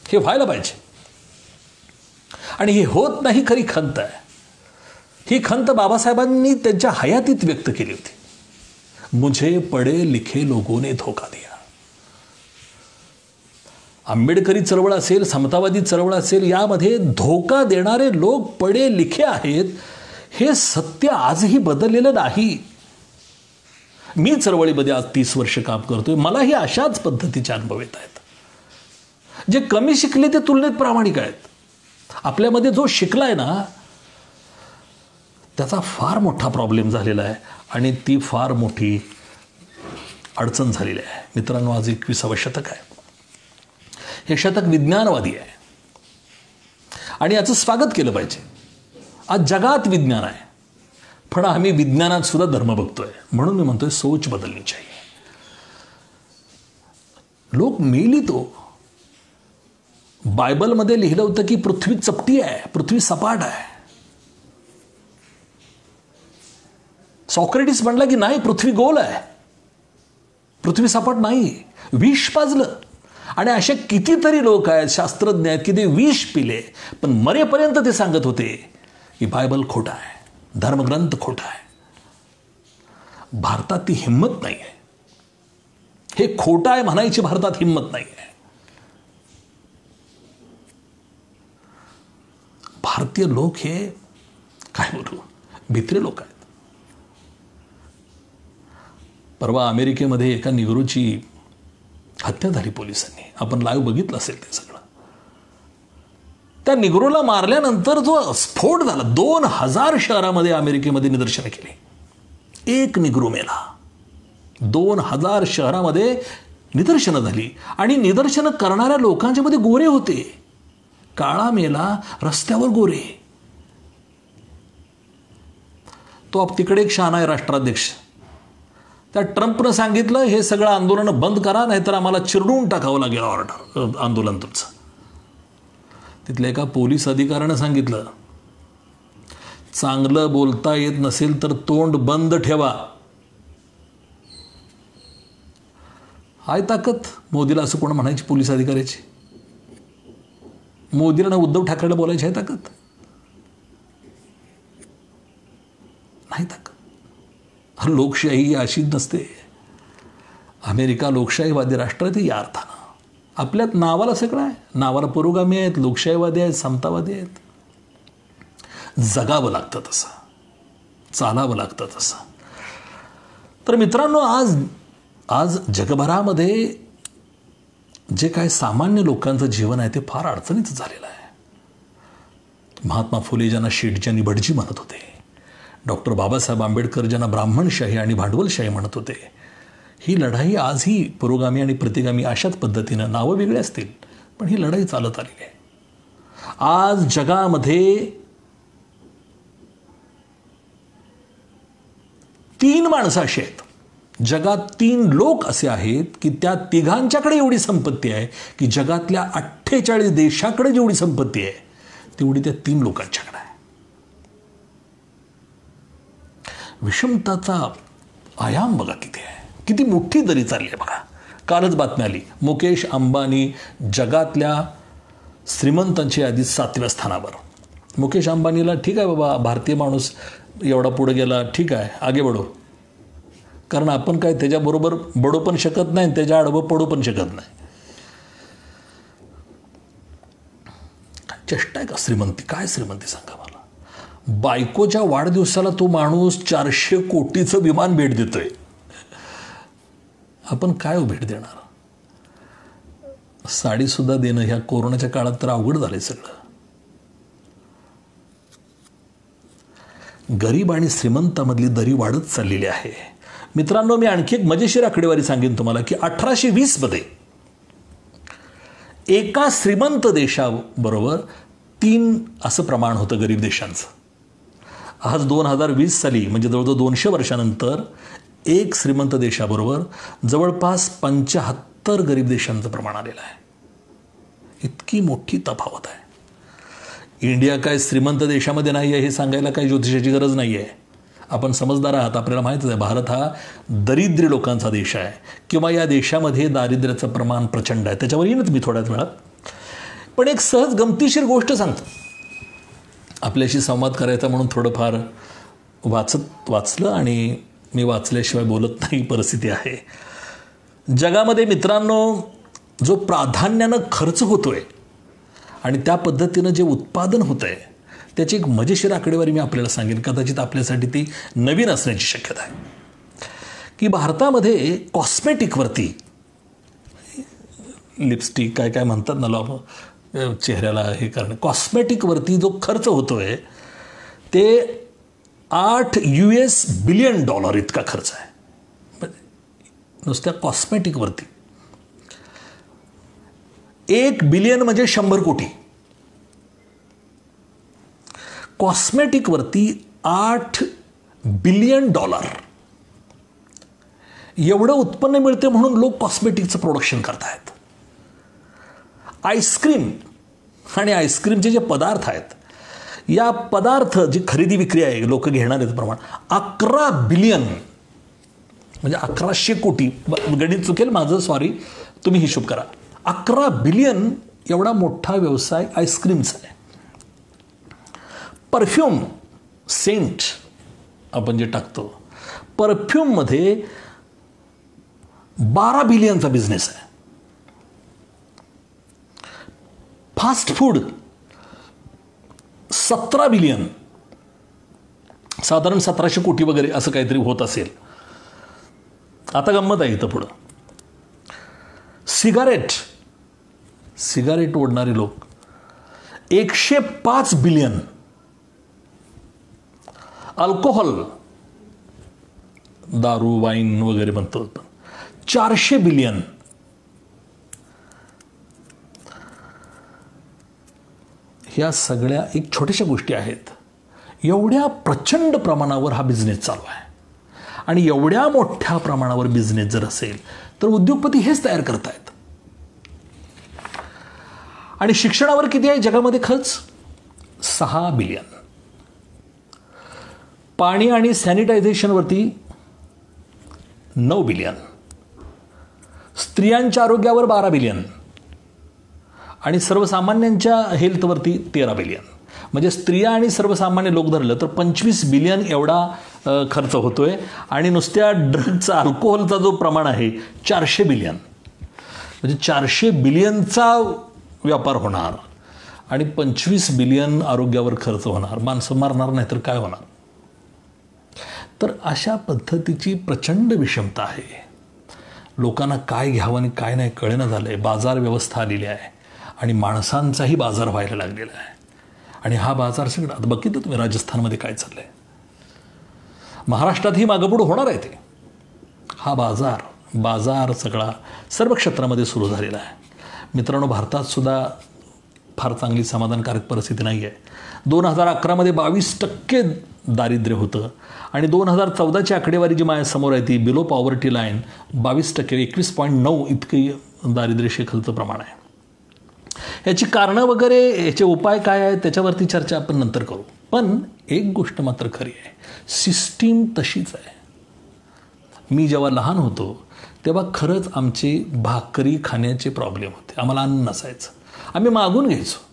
A: हे व्हायला पाहिजे. आणि हे होत नाही, खरी खंत आहे. ही खंत बाबासाहेबांनी त्यांच्या हयातीत व्यक्त केली होती. मुझे पढे लिखे लोगों ने धोका दिया. आंबेडकरी चळवळ असेल, समतावादी चळवळ असेल, यामध्ये धोका देणारे लोक पढे लिखे आहेत. हे सत्य आजही बदललेलं नाही. मी चळवळीमध्ये आज 30 वर्ष काम करतोय, मलाही अशाच पद्धतीचे अनुभव येत आहेत. जे कमी शिकले ते तुलनेत प्रामाणिक आहेत. आपल्यामध्ये जो शिकलाय ना, त्याचा फार मोठा प्रॉब्लेम झालेला आहे आणि ती फार मोठी अडचण झालेली आहे. मित्रांनो, आज 21वं शतक आहे. हे शतक विज्ञानवादी आहे आणि याचं स्वागत केलं पाहिजे. आज जगात विज्ञान आहे, पण आम्ही विज्ञानात सुद्धा धर्म बघतोय. म्हणून मी म्हणतोय सोच बदलनी चाहिए. लोक मेली तो. बायबलमध्ये लिहिलं होतं की पृथ्वी चपटी आहे, पृथ्वी सपाट आहे. सॉक्रेटिस म्हणला की नाही, पृथ्वी गोल आहे, पृथ्वी सपाट नाही. विष पाजलं. आणि असे कितीतरी लोक आहेत, शास्त्रज्ञ आहेत, की ते विष पिले पण मरेपर्यंत ते सांगत होते की बायबल खोटा आहे, धर्मग्रंथ खोटा आहे. भारतात ती हिंमत नाही आहे. हे खोटं आहे म्हणायची भारतात हिंमत नाही आहे. भारतीय लोक हे काय बोलू, भित्रे लोक आहेत. परवा अमेरिकेमध्ये एका निग्रोची हत्या झाली पोलिसांनी. आपण लाईव्ह बघितलं असेल ते सगळं. त्या निग्रोला मारल्यानंतर जो स्फोट झाला, 2000 शहरामध्ये अमेरिकेमध्ये निदर्शनं केली. एक निग्रो मेला, 2000 शहरामध्ये निदर्शनं झाली. आणि निदर्शनं करणाऱ्या लोकांच्या मध्ये गोरे होते. काळा मेला, रस्त्यावर गोरे. तो तिकडे एक शहाणा आहे राष्ट्राध्यक्ष. त्या ट्रम्पनं सांगितलं हे सगळं आंदोलन बंद करा, नाहीतर आम्हाला चिरडून टाकावं लागेल ऑर्डर आंदोलन तुमचं. तिथल्या एका पोलीस अधिकाऱ्यानं सांगितलं चांगलं बोलता येत नसेल तर तोंड बंद ठेवा. हाय ताकद मोदीला असं कोण म्हणायची पोलीस अधिकाऱ्याची? मोदीला ना उद्धव ठाकरेला बोलायची आहे ताकद? नाही ताकद. लोकशाही अशी नसते. अमेरिका लोकशाहीवादी राष्ट्र आहे ते या अर्थानं. आपल्यात नावाला सगळं आहे. नावाला पुरोगामी आहेत, लोकशाहीवादी आहेत, समतावादी आहेत. जगावं लागतं तसं, चालावं लागतं तसं. तर मित्रांनो, आज जगभरामध्ये जे काय सामान्य लोकांचं जीवन आहे ते फार अडचणीचं झालेलं आहे. महात्मा फुले ज्यांना शेठज्यांनी भटजी म्हणत होते, डॉक्टर बाबासाहेब आंबेडकर ज्यांना ब्राह्मणशाही आणि भांडवलशाही म्हणत होते, ही लढाई आजही पुरोगामी आणि प्रतिगामी अशाच पद्धतीनं, नावं वेगळी असतील पण ही लढाई चालत आलेली आहे. आज जगामध्ये 3 माणसं अशी आहेत, जगात 3 लोक असे आहेत की त्या तिघांच्याकडे एवढी संपत्ती आहे की जगातल्या 48 देशाकडे जेवढी संपत्ती आहे तेवढी त्या 3 लोकांच्याकडे आहे. विषमताचा आयाम बघा किती आहे, किती मोठी दरी चालली आहे बघा. कालच बातमी आली, मुकेश अंबानी जगातल्या श्रीमंतांची यादीत 7व्या स्थानावर. मुकेश अंबानीला ठीक आहे बाबा, भारतीय माणूस एवढा पुढे गेला, ठीक आहे, आगे बढो. कारण आपण काय त्याच्याबरोबर बडो पण शकत नाही, त्याच्या आडवं पडू पण शकत नाही. काय चेष्टा आहे का श्रीमंती? काय श्रीमंती सांगा मला. बायकोच्या वाढदिवसाला तो माणूस 400 कोटीचं विमान भेट देतोय. आपण काय भेट देणार? साडीसुद्धा देणं ह्या कोरोनाच्या काळात तर अवघड झालंय सगळं. गरीब आणि श्रीमंतामधली दरी वाढत चाललेली आहे. मित्रांनो, मी आणखी एक मजेशीर आकडेवारी सांगेन तुम्हाला की 1820 मध्ये एका श्रीमंत देशाबरोबर 3 असं प्रमाण होतं गरीब देशांचं. आज 2020 साली म्हणजे जवळजवळ 200 वर्षानंतर एक श्रीमंत देशाबरोबर जवळपास 75 गरीब देशांचं प्रमाण आलेलं आहे. इतकी मोठी तफावत आहे. इंडिया काय श्रीमंत देशामध्ये नाही आहे हे सांगायला काही ज्योतिषाची गरज नाही आहे. आपण समजदार आहात, आपल्याला माहितीच आहे भारत हा दरिद्री लोकांचा देश आहे किंवा या देशामध्ये दारिद्र्याचं प्रमाण प्रचंड आहे. त्याच्यावर येईनच मी थोड्याच वेळात. पण एक सहज गमतीशीर गोष्ट सांगतो. आपल्याशी संवाद करायचा म्हणून थोडंफार वाचलं आणि मी वाचल्याशिवाय बोलत नाही परिस्थिती आहे. जगामध्ये मित्रांनो, जो प्राधान्यानं खर्च होतोय आणि त्या पद्धतीनं जे उत्पादन होत आहे त्याची एक मजेशीर आकडेवारी मी आपल्याला सांगेन. कदाचित आपल्यासाठी ती नवीन असण्याची शक्यता आहे की भारतामध्ये कॉस्मेटिकवरती, लिपस्टिक काय काय म्हणतात ना लोक चेहऱ्याला हे करणं, कॉस्मेटिकवरती जो खर्च होतोय ते $8 बिलियन इतका खर्च आहे नुसत्या कॉस्मेटिकवरती. 1 बिलियन म्हणजे 100 कोटी. कॉस्मेटिकवरती $8 बिलियन एवढं उत्पन्न मिळते म्हणून लोक कॉस्मेटिकचं प्रोडक्शन करतायत. आईस्क्रीम आणि आईस्क्रीमचे जे पदार्थ आहेत, या पदार्थ जी खरेदी विक्री आहे लोक घेणार आहेत प्रमाण 11 बिलियन म्हणजे 1100 कोटी. गणित चुकेल माझं, सॉरी, तुम्ही हिशोब करा. 11 बिलियन एवढा मोठा व्यवसाय आईस्क्रीमचा आहे. परफ्यूम सेंट आपण जे टाकतो, परफ्यूममध्ये 12 बिलियनचा बिझनेस आहे. फास्ट फूड 17 बिलियन, साधारण 1700 कोटी वगैरे असं काहीतरी होत असेल. आता गंमत आहे इथं पुढं. सिगारेट ओढणारे लोक 105 बिलियन. अल्कोहोल, दारू वाईन वगैरे म्हणतो 400 बिलियन. ह्या सगळ्या एक छोट्याशा गोष्टी आहेत. एवढ्या प्रचंड प्रमाणावर हा बिझनेस चालू आहे. आणि एवढ्या मोठ्या प्रमाणावर बिझनेस जर असेल तर उद्योगपती हेच तयार करतायत. आणि शिक्षणावर किती आहे जगामध्ये खर्च? 6 बिलियन. पाणी आणि सॅनिटायझेशनवरती 9 बिलियन. स्त्रियांच्या आरोग्यावर 12 बिलियन आणि सर्वसामान्यांच्या हेल्थवरती 13 बिलियन. म्हणजे स्त्रिया आणि सर्वसामान्य लोक धरलं तर 25 बिलियन एवढा खर्च होतोय. आणि नुसत्या ड्रगचा, अल्कोहोलचा जो प्रमाण आहे 400 बिलियन. म्हणजे 400 बिलियनचा व्यापार होणार आणि 25 बिलियन आरोग्यावर खर्च होणार. माणसं मारणार नाही तर काय होणार? तर अशा पद्धतीची प्रचंड विषमता आहे. लोकांना काय घ्यावं आणि काय नाही कळेना झालं आहे. बाजार व्यवस्था आलेली आहे आणि माणसांचाही बाजार व्हायला लागलेला आहे. आणि हा बाजार सगळं आता बघितलं तुम्ही राजस्थानमध्ये काय चाललं आहे. महाराष्ट्रातही मागंपुढं होणार आहे ते. हा बाजार सगळा सर्व क्षेत्रामध्ये सुरू झालेला आहे. मित्रांनो, भारतात सुद्धा फार चांगली समाधानकारक परिस्थिती नाही आहे. 2011मध्ये 22% दारिद्र्य होतं आणि 2014ची आकडेवारी जी माझ्यासमोर आहे ती बिलो पॉवर्टी लाईन 22%, 21.9 इतकी दारिद्र्यरेषेखालचं प्रमाण आहे. याची कारणं वगैरे, याचे उपाय काय आहेत त्याच्यावरती चर्चा आपण नंतर करू. पण एक गोष्ट मात्र खरी आहे, सिस्टीम तशीच आहे. मी जेव्हा लहान होतो तेव्हा खरंच आमचे भाकरी खाण्याचे प्रॉब्लेम होते. आम्हाला अन्न नसायचं, आम्ही मागून घ्यायचो.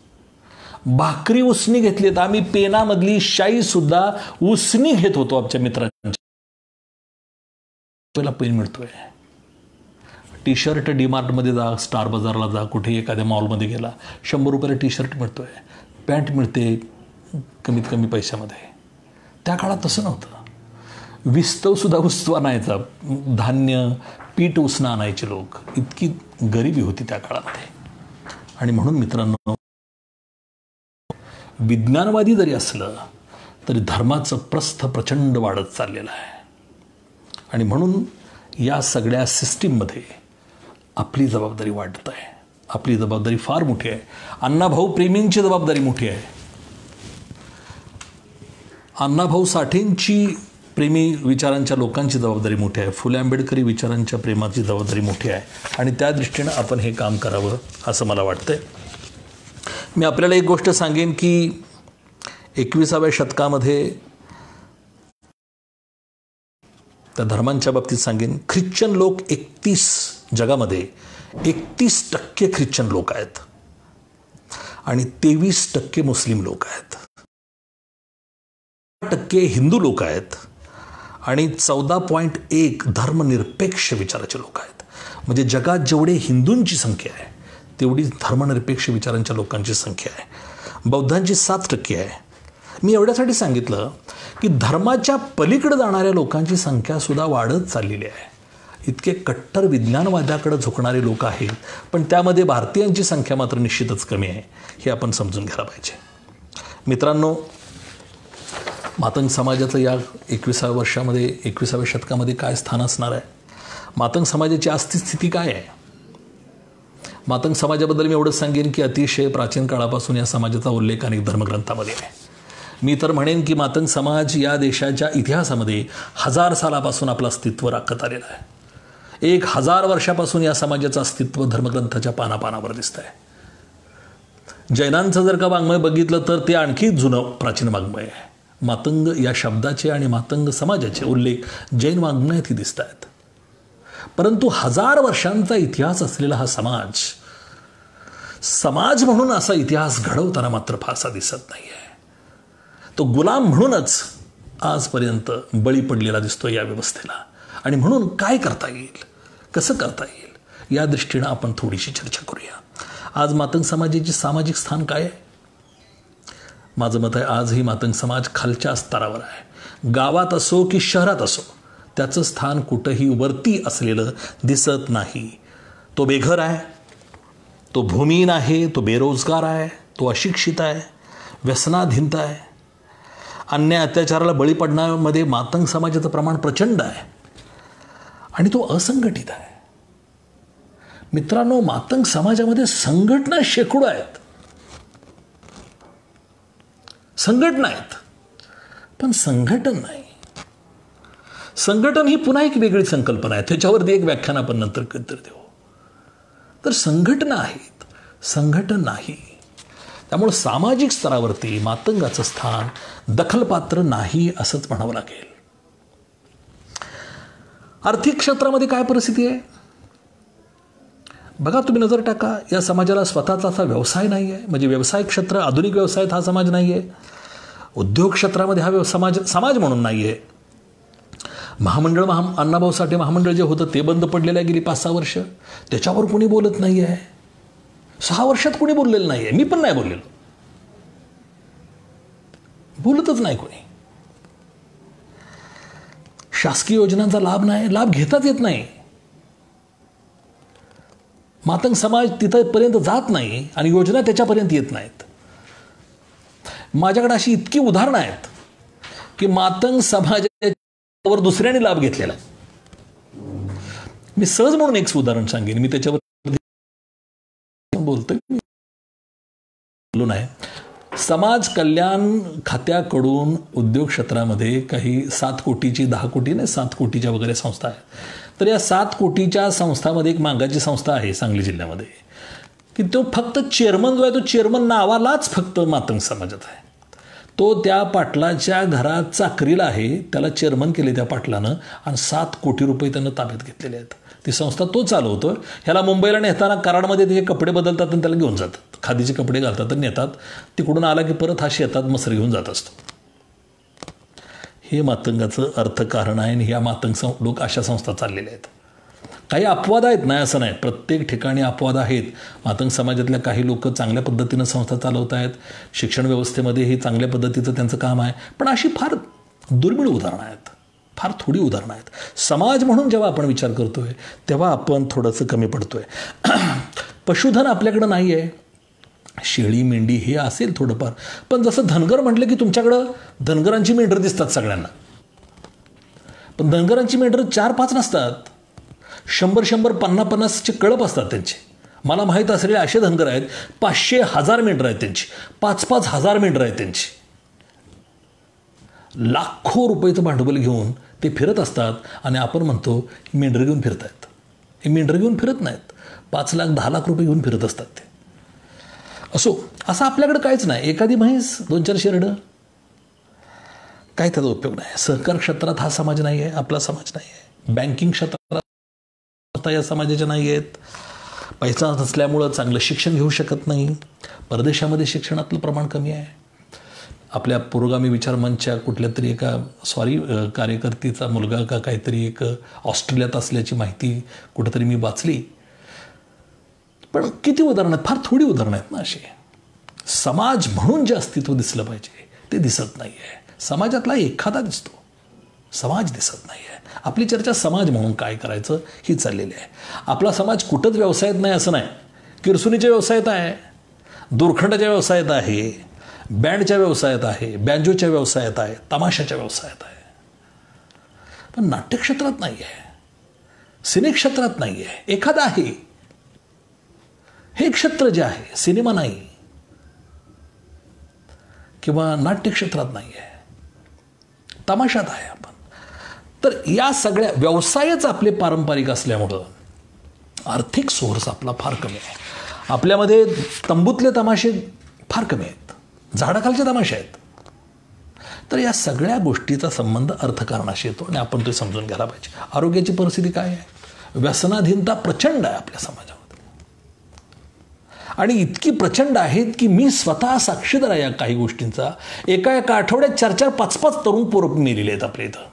A: भाकरी उसनी घेतली तर आम्ही पेनामधली शाई सुद्धा उसनी घेत होतो आमच्या मित्रांच्या. पहिला पेन मिळतोय. टी शर्ट डीमार्टमध्ये जा, स्टार बाजारला जा, कुठे एखाद्या मॉलमध्ये गेला 100 रुपयाला टी शर्ट मिळतोय, पॅन्ट मिळते कमीत कमी पैशामध्ये. त्या काळात तसं नव्हतं. विस्तवसुद्धा वस्तू आणायचा, धान्य पीठ उसणं आणायचे लोक. इतकी गरिबी होती त्या काळामध्ये. आणि म्हणून मित्रांनो, विज्ञानवादी जरी असलं तरी धर्माचं प्रस्थ प्रचंड वाढत चाललेलं आहे. आणि म्हणून या सगळ्या सिस्टीममध्ये आपली जबाबदारी वाढत आहे. आपली जबाबदारी फार मोठी आहे. अण्णाभाऊ प्रेमींची जबाबदारी मोठी आहे. अण्णाभाऊ साठेंची प्रेमी विचारांच्या लोकांची जबाबदारी मोठी आहे. फुले आंबेडकरी विचारांच्या प्रेमाची जबाबदारी मोठी आहे. आणि त्या दृष्टीनं आपण हे काम करावं असं मला वाटतंय. मी आपल्याला एक गोष्ट सांगेन की 21व्या शतकामध्ये त्या धर्मांच्या बाबतीत सांगेन, ख्रिश्चन लोक जगामध्ये 31% ख्रिश्चन लोक आहेत आणि 23% मुस्लिम लोक आहेत, 10% हिंदू लोक आहेत आणि 14.1 धर्मनिरपेक्ष विचाराचे लोक आहेत. म्हणजे जगात जेवढे हिंदूंची संख्या आहे तेवढी धर्मनिरपेक्ष विचारांच्या लोकांची संख्या आहे. बौद्धांची 7% आहे. मी एवढ्यासाठी सांगितलं की धर्माच्या पलीकडे जाणाऱ्या लोकांची संख्या सुद्धा वाढत चाललेली आहे. इतके कट्टर विज्ञानवादाकडे झुकणारे लोक आहेत, पण त्यामध्ये भारतीयांची संख्या मात्र निश्चितच कमी आहे. हे आपण समजून घ्यायला पाहिजे. मित्रांनो, मातंग समाजाचं या 21व्या शतकामध्ये काय स्थान असणार आहे? मातंग समाजाची आजची स्थिती काय आहे? मातंग समाजाबद्दल मी एवढंच सांगेन की अतिशय प्राचीन काळापासून या समाजाचा उल्लेख अनेक धर्मग्रंथामध्ये आहे. मी तर म्हणेन की मातंग समाज या देशाच्या इतिहासामध्ये 1000 सालापासून आपलं अस्तित्व राखत आलेलं आहे. 1000 वर्षापासून या समाजाचं अस्तित्व धर्मग्रंथाच्या पानापानावर दिसत आहे. जैनांचं जर का वाङ्मय बघितलं तर ते आणखी जुनं प्राचीन वाङ्मय आहे. मातंग या शब्दाचे आणि मातंग समाजाचे उल्लेख जैन वाङ्मयातही दिसत आहेत. परंतु 1000 वर्षांचा इतिहास असलेला हा समाज समाज म्हणून असा इतिहास घडवताना मात्र फारसा दिसत नाही आहे. तो गुलाम म्हणूनच आजपर्यंत बळी पडलेला दिसतो या व्यवस्थेला. आणि म्हणून काय करता येईल, कसं करता येईल, या दृष्टीनं आपण थोडीशी चर्चा करूया. आज मातंग समाजाचे सामाजिक स्थान काय आहे? माझं मत आहे आजही मातंग समाज खालच्या स्तरावर आहे. गावात असो की शहरात असो, त्याचं स्थान कुठंही वरती असलेलं दिसत नाही. तो बेघर आहे, तो भूमिहीन आहे, तो बेरोजगार आहे, तो अशिक्षित आहे, व्यसनाधीनता आहे. अन्याय अत्याचाराला बळी पडण्यामध्ये मातंग समाजाचं प्रमाण प्रचंड आहे आणि तो असंघटित आहे. मित्रांनो, मातंग समाजामध्ये संघटना शेकडो आहेत, संघटना आहेत, पण संघटन नाही. संघटन ही पुन्हा एक वेगळी संकल्पना आहे, त्याच्यावरती एक व्याख्यान आपण नंतर कधीतरी देऊ. तर संघटना आहेत, संघटन नाही. त्यामुळे सामाजिक स्तरावरती मातंगाचं स्थान दखलपात्र नाही असंच म्हणावं लागेल. आर्थिक क्षेत्रामध्ये काय परिस्थिती आहे बघा, तुम्ही नजर टाका. या समाजाला स्वतःचा असा व्यवसाय नाही आहे, म्हणजे व्यवसाय क्षेत्र, आधुनिक व्यवसायात हा समाज नाही आहे. उद्योग क्षेत्रामध्ये हा समाज म्हणून नाही आहे. महामंडळ, अण्णाभाऊ साठे महामंडळ जे होतं ते बंद पडलेलं आहे गेली 5-6 वर्ष. त्याच्यावर कुणी बोलत नाही आहे. 6 वर्षात कुणी बोललेलं नाही आहे. मी पण नाही बोललेलो, बोलतच नाही कोणी. शासकीय योजनांचा लाभ घेताच येत नाही. मातंग समाज तिथपर्यंत जात नाही आणि योजना त्याच्यापर्यंत येत नाहीत. माझ्याकडे अशी इतकी उदाहरणं आहेत की मातंग समाजावर दुसऱ्याने लाभ घेतलेला आहे. मी सहज म्हणून एक उदाहरण सांगेन, मी त्याच्यावर बोलतोय नाही. समाज कल्याण खात्याकडून उद्योग क्षेत्रामध्ये काही 7 कोटीची 10 कोटी नाही 7 कोटीच्या वगैरे संस्था आहेत. तर या 7 कोटीच्या संस्थामध्ये एक मांगाची संस्था आहे सांगली जिल्ह्यामध्ये, की तो फक्त चेअरमन जो आहे, तो चेअरमन नावालाच फक्त मातंग समाजात आहे. तो त्या पाटलाच्या घरात चाकरीला आहे, त्याला चेअरमन केले त्या पाटलानं आणि 7 कोटी रुपये त्यानं ताब्यात घेतलेले आहेत. ती संस्था तो चालवतो. ह्याला मुंबईला नेताना कराडमध्ये त्याचे कपडे बदलतात आणि त्याला घेऊन जातात, खादीचे कपडे घालतात आणि नेतात. तिकडून आला की परत हा शेतात मसर घेऊन जात असतो. हे मातंगाचं अर्थकारण आहे आणि ह्या मातंग लोक अशा संस्था चाललेल्या आहेत. काही अपवाद आहेत, नाही असं नाही, प्रत्येक ठिकाणी अपवाद आहेत. मातंग समाजातल्या काही लोक चांगल्या पद्धतीनं संस्था चालवत आहेत, शिक्षण व्यवस्थेमध्येही चांगल्या पद्धतीचं त्यांचं काम आहे. पण अशी फार दुर्मिळ उदाहरणं आहेत, फार थोडी उदाहरणं आहेत. समाज म्हणून जेव्हा आपण विचार करतोय तेव्हा आपण थोडंसं कमी पडतोय. पशुधन आपल्याकडं नाही आहे, शेळी मेंढी हे असेल थोडंफार, पण जसं धनगर म्हटलं की तुमच्याकडं धनगरांची मेंढरं दिसतात सगळ्यांना, पण धनगरांची मेंढरं 4-5 नसतात, 100-100, 50-50चे कळप असतात त्यांचे. मला माहीत असलेले असे धनगर आहेत 500-1000 मेंढरं आहेत त्यांची, 5-5 हजार मेंढरं आहेत त्यांची. लाखो रुपयाचं भांडवल घेऊन ते फिरत असतात आणि आपण म्हणतो मेंढरं घेऊन फिरत आहेत. हे मेंढरं घेऊन फिरत नाहीत, 5 लाख 10 लाख रुपये घेऊन फिरत असतात ते. असो, असं आपल्याकडे काहीच नाही. एखादी म्हैस, 2-4 शेरडं, काय त्याचा उपयोग नाही. सहकार क्षेत्रात हा समाज नाही आहे, आपला समाज नाही आहे. बँकिंग क्षेत्रात या समाजाच्या नाही आहेत. पैसा नसल्यामुळं चांगलं शिक्षण घेऊ शकत नाही. परदेशामध्ये शिक्षणातलं प्रमाण कमी आहे. आपल्या पुरोगामी विचार मंचच्या कुठल्या तरी एका कार्यकर्तीचा मुलगा का काहीतरी एक ऑस्ट्रेलियात असल्याची माहिती कुठंतरी मी वाचली. पण किती उदाहरणं आहेत, फार थोडी उदाहरणं आहेत ना अशी. समाज म्हणून जे अस्तित्व दिसलं पाहिजे ते दिसत नाही आहे. समाजातला एखादा दिसतो, समाज दिसत नाही आहे. आपली चर्चा समाज म्हणून काय करायचं ही चाललेली आहे. आपला समाज कुठंच व्यवसायात नाही असं नाही. किरसुनीच्या व्यवसायात आहे, दोरखंडाच्या व्यवसायात आहे, बँडच्या व्यवसायात आहे, बँजोच्या व्यवसायात आहे, तमाशाच्या व्यवसायात आहे, पण नाट्यक्षेत्रात नाही आहे, सिनेक्षेत्रात नाही आहे. एखादा आहे, हे क्षेत्र जे आहे, सिनेमा नाही किंवा नाट्यक्षेत्रात नाही आहे, तमाशात आहे आपण. तर या सगळ्या व्यवसायच आपले पारंपरिक असल्यामुळं आर्थिक सोर्स आपला फार कमी आहे. आपल्यामध्ये तंबूतले तमाशे फार कमी आहेत, झाडाखालचे तमाशे आहेत. तर या सगळ्या गोष्टीचा संबंध अर्थकारणाशी येतो आणि आपण ते समजून घ्यायला पाहिजे. आरोग्याची परिस्थिती काय आहे? व्यसनाधीनता प्रचंड आहे आपल्या समाजामध्ये. आणि इतकी प्रचंड आहेत की मी स्वतः साक्षीदार आहे या काही गोष्टींचा. एका एका आठवड्यात 4-4, 5-5 तरुण पोरं मेलेले आहेत आपल्या इथं,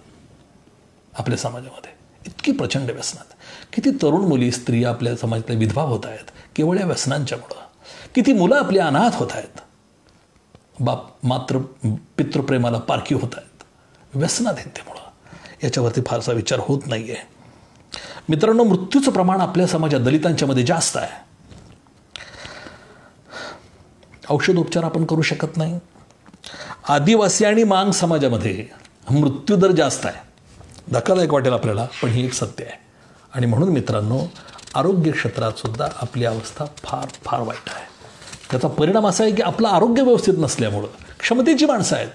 A: आपल्या समाजामध्ये. इतकी प्रचंड व्यसनात. किती तरुण मुली, स्त्रिया आपल्या समाजातल्या विधवा होत आहेत केवळ या व्यसनांच्यामुळं. किती मुलं आपली अनाथ होत आहेत, मात्र पितृप्रेमाला पारखी होत आहेत व्यसनाधीनतेमुळं. याच्यावरती फारसा विचार होत नाही आहे. मित्रांनो, मृत्यूचं प्रमाण आपल्या समाजात दलितांच्या मध्ये जास्त आहे. औषधोपचार आपण करू शकत नाही. आदिवासी आणि मांग समाजामध्ये मृत्यूदर जास्त आहे. धक्कादायक वाटेल आपल्याला, पण ही एक सत्य आहे. आणि म्हणून मित्रांनो, आरोग्य क्षेत्रात सुद्धा आपली अवस्था फार फार वाईट आहे. त्याचा परिणाम असा आहे की आपलं आरोग्य व्यवस्थित नसल्यामुळं क्षमतेची माणसं आहेत.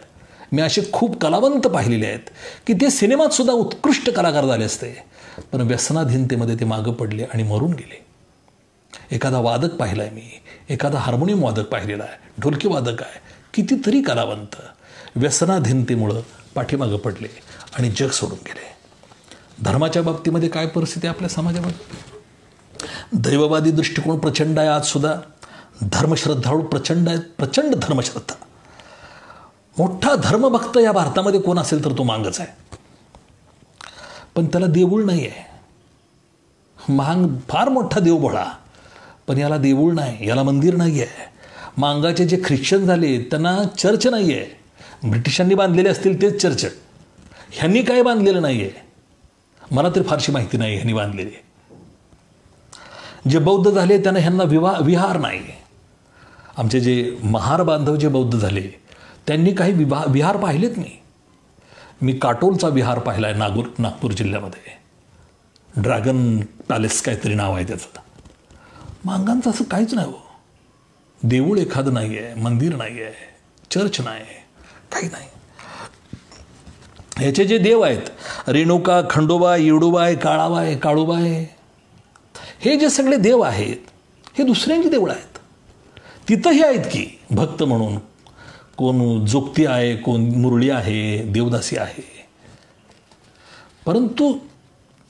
A: मी असे खूप कलावंत पाहिलेले आहेत की ते सिनेमात सुद्धा उत्कृष्ट कलाकार झाले असते, पण व्यसनाधीनतेमध्ये ते मागं पडले आणि मरून गेले. एखादा वादक पाहिला आहे मी, एखादा हार्मोनियम वादक पाहिलेला आहे, ढोलकी वादक आहे, कितीतरी कलावंत व्यसनाधीनतेमुळं पाठीमागं पडले आणि जग सोडून गेले. धर्माच्या बाबतीमध्ये काय परिस्थिती आहे आपल्या समाजामध्ये? दैववादी दृष्टिकोन प्रचंड आहे. आज सुद्धा धर्मश्रद्धाळू प्रचंड आहेत, प्रचंड धर्मश्रद्धा. मोठा धर्मभक्त या भारतामध्ये कोण असेल तर तो मांगच आहे. पण त्याला देऊळ नाही आहे. मांग फार मोठा देवभोळा, पण याला देऊळ नाही, याला मंदिर नाही आहे. मांगाचे जे ख्रिश्चन झाले त्यांना चर्च नाही आहे. ब्रिटिशांनी बांधलेले असतील तेच चर्च, ह्यांनी काय बांधलेलं नाही आहे. मला तर फारशी माहिती नाही ह्यांनी बांधलेली. जे बौद्ध झाले त्यांना ह्यांना विहार नाही. आमचे जे महार बांधव जे बौद्ध झाले त्यांनी काही विहार पाहिलेत. मी काटोलचा विहार पाहिला आहे नागपूर जिल्ह्यामध्ये. ड्रॅगन पॅलेस काहीतरी नाव आहे त्याचं. मांगांचं असं काहीच नाही हो. देऊळ एखादं नाही आहे, मंदिर नाही आहे, चर्च नाही, काही नाही. ह्याचे जे देव आहेत रेणुका, खंडोबा, येडूबाई, काळाबाई, काळूबाई, हे जे सगळे देव आहेत हे दुसऱ्यांची देवळं आहेत. तिथंही आहेत की भक्त म्हणून. कोण जोगती आहे, कोण मुरळी आहे, देवदासी आहे. परंतु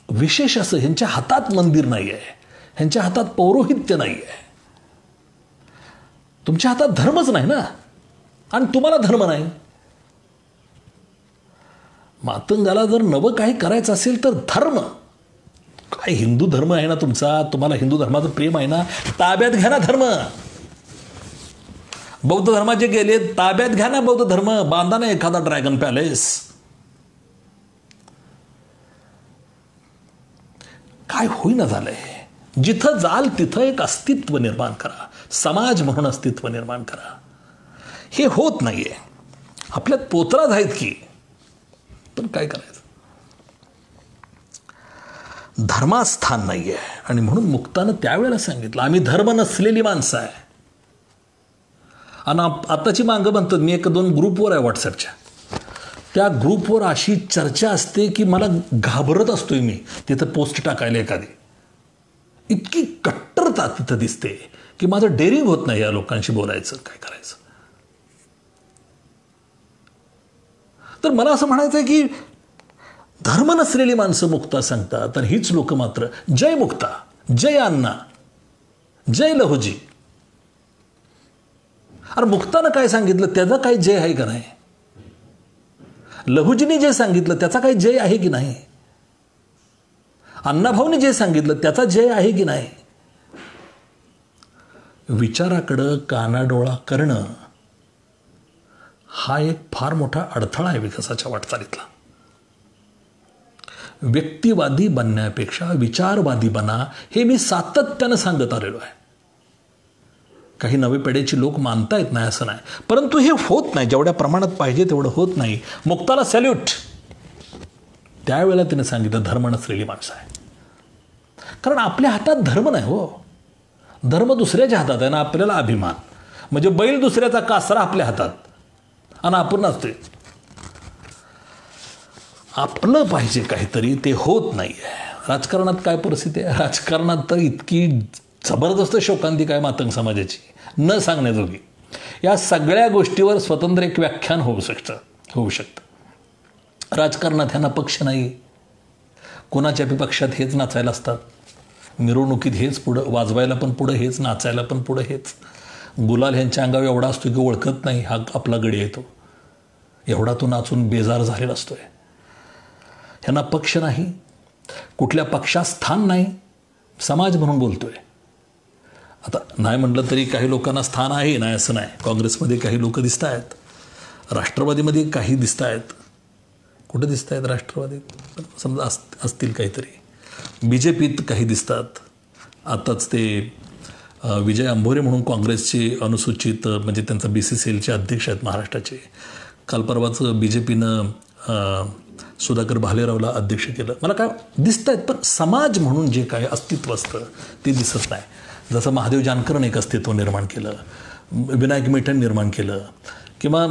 A: विशेष असं ह्यांच्या हातात मंदिर नाही आहे, ह्यांच्या हातात पौरोहित्य नाही आहे. तुमच्या हातात धर्मच नाही ना, आणि तुम्हाला धर्म नाही. मातंगाला जर नवं काही करायचं असेल तर धर्म काय, हिंदू धर्म आहे ना तुमचा, तुम्हाला हिंदू धर्माचं प्रेम आहे ना, ताब्यात घ्या ना धर्म. बौद्ध धर्माचे गेले, ताब्यात घ्या ना बौद्ध धर्म. बांधा ना एखादा ड्रॅगन पॅलेस. काय होईना झालंय. जिथं जाल तिथं एक अस्तित्व निर्माण करा, समाज म्हणून अस्तित्व निर्माण करा. हे होत नाहीये. आपल्यात पोतराज आहेत की, पण काय करायचं. धर्मात स्थान नाहीये. आणि म्हणून मुक्तानं त्यावेळेला सांगितलं, आम्ही धर्म नसलेली माणसं आहे. आणि आताची मागं म्हणतात, मी 1-2 ग्रुपवर आहे व्हॉट्सॲपच्या, त्या ग्रुपवर अशी चर्चा असते की मला घाबरत असतोय मी तिथं पोस्ट टाकायला एखादी. इतकी कट्टरता तिथं दिसते की माझं डेअरिंग होत नाही या लोकांशी बोलायचं, काय करायचं. तर मला असं म्हणायचं आहे की धर्म नसलेली माणसं मुक्ता सांगतात, तर हीच लोक मात्र जय मुक्ता, जय अण्णा, जय लहुजी. अरे मुक्तानं काय सांगितलं त्याचा काही जय आहे का नाही? लहुजीने जे सांगितलं त्याचा काही जय आहे की नाही? अण्णाभाऊने जे सांगितलं त्याचा जय आहे की नाही? विचाराकडं कानाडोळा करणं हा एक फार मोठा अडथळा आहे विकासाच्या वाटचालीतला. व्यक्तिवादी बनण्यापेक्षा विचारवादी बना, हे मी सातत्यानं सांगत आलेलो आहे. काही नवे पिढीची लोक मानता येत नाही असं नाही, परंतु हे होत नाही. जेवढ्या प्रमाणात पाहिजे तेवढं होत नाही. मुक्ताला सॅल्यूट. त्यावेळेला तिने सांगितलं धर्म नसलेली माणसं आहे. कारण आपल्या हातात धर्म नाही हो. धर्म दुसऱ्याच्या हातात आहे ना. आपल्याला अभिमान म्हणजे बैल दुसऱ्याचा कासरा आपल्या हातात, आणि आपण नसते. आपलं पाहिजे काहीतरी, ते होत नाही आहे. राजकारणात काय परिस्थिती आहे? राजकारणात तर इतकी जबरदस्त शोकांतिका आहे मातंग समाजाची, न सांगण्याजोगी. या सगळ्या गोष्टीवर स्वतंत्र एक व्याख्यान होऊ शकतं. राजकारणात ह्यांना पक्ष नाही, कोणाच्या पक्षात हेच नाचायला असतात. मिरवणुकीत हेच पुढं, वाजवायला पण पुढं हेच, नाचायला पण पुढं हेच. गुलाल ह्यांच्या अंगावर एवढा असतो की ओळखत नाही हा आपला गडी येतो, एवढा तो नाचून बेजार झालेला असतोय. ह्यांना पक्ष नाही, कुठल्या पक्षात स्थान नाही, समाज म्हणून बोलतोय. आता नाही म्हटलं तरी काही लोकांना स्थान आहे, नाही असं नाही. काँग्रेसमध्ये काही लोक दिसत आहेत, राष्ट्रवादीमध्ये काही दिसत आहेत. कुठं दिसत आहेत राष्ट्रवादीत समजा असतील काहीतरी, BJPत काही दिसतात. आताच ते विजय अंभोरे म्हणून काँग्रेसचे अनुसूचित म्हणजे त्यांचा BCCLचे अध्यक्ष आहेत महाराष्ट्राचे. काल परवाचं BJPनं सुधाकर भालेरावला अध्यक्ष केलं. मला काय दिसत आहेत, पण समाज म्हणून जे काय अस्तित्व असतं ते दिसत नाही. जसं महादेव जानकरनं एक अस्तित्व निर्माण केलं, विनायक मेटन निर्माण केलं, किंवा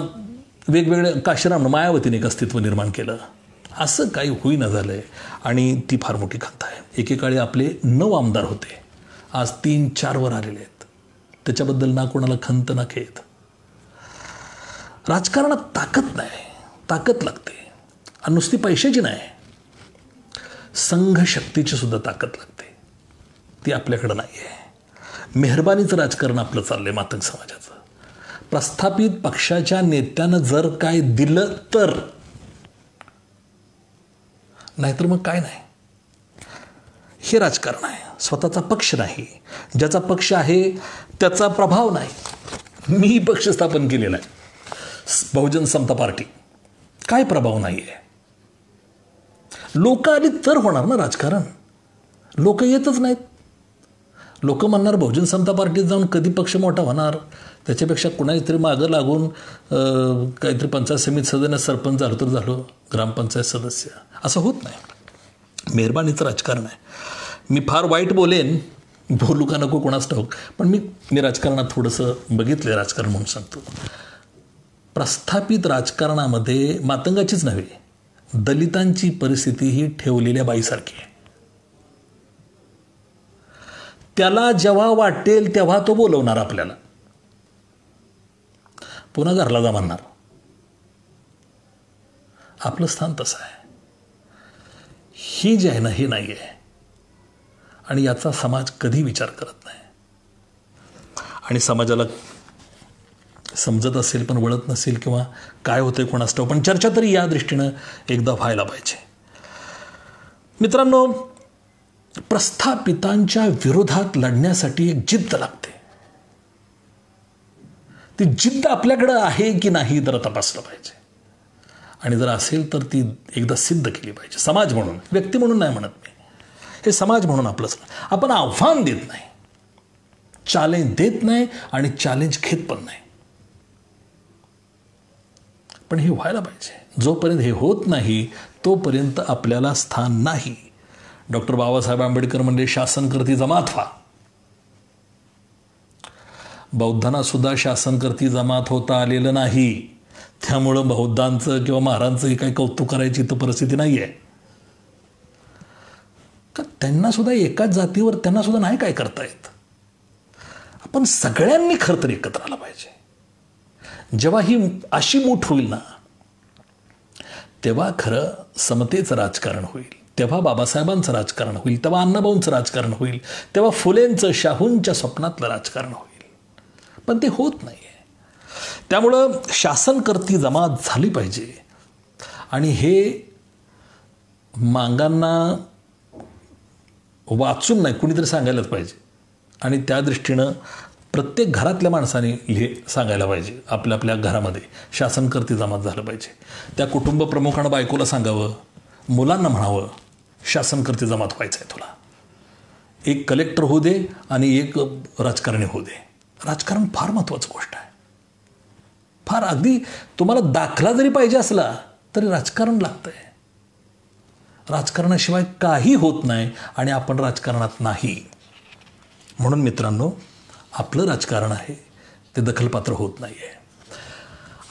A: वेगवेगळे काशीराम मायावतीने एक अस्तित्व निर्माण केलं. असं काही होईना झालं आहे आणि ती फार मोठी खंत आहे. एकेकाळी आपले 9 आमदार होते, आज 3-4 वर आलेले आहेत. त्याच्याबद्दल ना कोणाला खंत ना खेद. राजकारणात ताकद नाही, ताकद लागते. आणि नुसती पैशाची नाही, संघशक्तीची सुद्धा ताकद लागते. ती आपल्याकडं नाही आहे. मेहरबानीचं राजकारण आपलं चाललंय मातंग समाजाचं. प्रस्थापित पक्षाच्या नेत्यानं जर काय दिलं तर, नाहीतर मग काय नाही. हे राजकारण आहे. स्वतःचा पक्ष नाही, ज्याचा पक्ष आहे त्याचा प्रभाव नाही. मी पक्ष स्थापन केलेला आहे, बहुजन समता पार्टी, काय प्रभाव नाही आहे. लोक आली तर होणार ना राजकारण. लोक येतच नाहीत. लोक म्हणणार बहुजन समता पार्टीत जाऊन कधी पक्ष मोठा होणार, त्याच्यापेक्षा कुणाही तरी मागं लागून काहीतरी पंचायत समिती सदस्य, सरपंच झालो तर झालो, ग्रामपंचायत सदस्य. असं होत नाही. मेहरबानीचं राजकारण आहे. मी फार वाईट बोलेन, बोलू का नको कोणास ठाऊक, पण मी राजकारणात थोडंसं बघितलं राजकारण म्हणून सांगतो. प्रस्थापित राजकारणामध्ये मातंगाचीच नव्हे, दलितांची परिस्थिती ही ठेवलेल्या बाईसारखी आहे. त्याला जेव्हा वाटेल तेव्हा तो बोलवणार आपल्याला, पुन्हा घरला जा म्हणणार. आपलं स्थान तसं आहे. ही जे आहे ना, हे नाही आहे. आणि याचा समाज कधी विचार करत नाही. आणि समाजाला समजत असेल पण वळत नसेल, किंवा काय होतंय कोणास ठाऊक, पण चर्चा तरी या दृष्टीनं एकदा व्हायला पाहिजे. मित्रांनो, प्रस्थापितांच्या विरोधात लढण्यासाठी एक जिद्द लागते. ती जिद्द आपल्याकडं आहे की नाही जरा तपासलं पाहिजे. आणि जर असेल तर ती एकदा सिद्ध केली पाहिजे. समाज म्हणून, व्यक्ती म्हणून नाही म्हणत मी, हे समाज म्हणून आपलंच. आपण आव्हान देत नाही, चॅलेंज देत नाही आणि चॅलेंज घेत पण नाही. पण हे व्हायला पाहिजे. जोपर्यंत हे होत नाही तोपर्यंत आपल्याला स्थान नाही. डॉक्टर बाबासाहेब आंबेडकर म्हणले, शासन करती जमात व्हा. बौद्धांना सुद्धा शासन करती जमात होता आलेलं नाही. त्यामुळं बौद्धांचं किंवा महाराजांचं हे काही कौतुक करायची तर परिस्थिती नाही आहे. का त्यांना सुद्धा एकाच जातीवर त्यांना सुद्धा नाही काय करता येत. आपण सगळ्यांनी खरं तर एकत्र आलं पाहिजे. जेव्हा ही अशी मूठ होईल ना, तेव्हा खरं समतेचं राजकारण होईल. तेव्हा बाबासाहेबांचं राजकारण होईल. तेव्हा अण्णाभाऊंचं राजकारण होईल. तेव्हा फुलेंचं, शाहूंच्या स्वप्नातलं राजकारण होईल. पण ते होत नाही आहे. त्यामुळं शासनकर्ती जमात झाली पाहिजे. आणि हे मांगांना वाचून नाही, कुणीतरी सांगायलाच पाहिजे. आणि त्या दृष्टीनं प्रत्येक घरातल्या माणसाने सांगायला पाहिजे, आपल्या आपल्या घरामध्ये शासनकर्ती जमात झालं पाहिजे. त्या कुटुंब प्रमुखानं बायकोला सांगावं, मुलांना म्हणावं, शासनकर्ती जमात व्हायचं आहे तुला. एक कलेक्टर होऊ दे आणि एक राजकारणी होऊ दे. राजकारण फार महत्त्वाची गोष्ट आहे. फार, अगदी तुम्हाला दाखला जरी पाहिजे असला तरी राजकारण लागतंय. राजकारणाशिवाय काही होत नाही आणि आपण राजकारणात नाही. म्हणून मित्रांनो, आपलं राजकारण आहे ते दखलपात्र होत नाही आहे.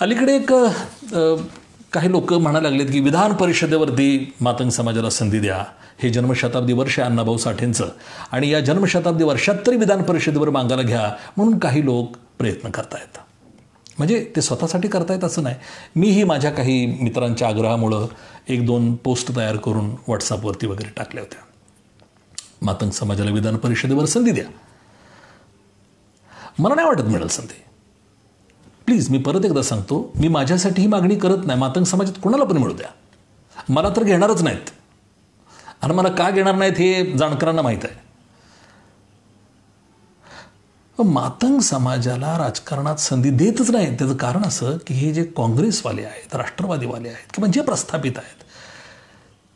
A: अलीकडे एक काही लोक म्हणायला लागलेत की विधान परिषदेवरती मातंग समाजाला संधी द्या. हे जन्मशताब्दी वर्ष आहे अण्णाभाऊ साठेंचं, आणि या जन्मशताब्दी वर्षात तरी विधान परिषदेवर मागायला घ्या म्हणून काही लोक प्रयत्न करतायत. म्हणजे ते स्वतःसाठी करतायत असं नाही. मीही माझ्या काही मित्रांच्या आग्रहामुळं 1-2 पोस्ट तयार करून व्हॉट्सअपवरती वगैरे टाकल्या होत्या. मातंग समाजाला विधान परिषदेवर संधी द्या. मला नाही वाटत मिळेल संधी. प्लीज, मी परत एकदा सांगतो, मी माझ्यासाठी ही मागणी करत नाही. मातंग समाजात कोणाला पण मिळू द्या, मला तर घेणारच नाहीत. आणि मला का घेणार नाहीत हे जाणकारांना माहीत आहे. मातंग समाजाला राजकारणात संधी देतच नाही. त्याचं कारण असं की हे जे काँग्रेसवाले आहेत, राष्ट्रवादीवाले आहेत किंवा जे प्रस्थापित आहेत,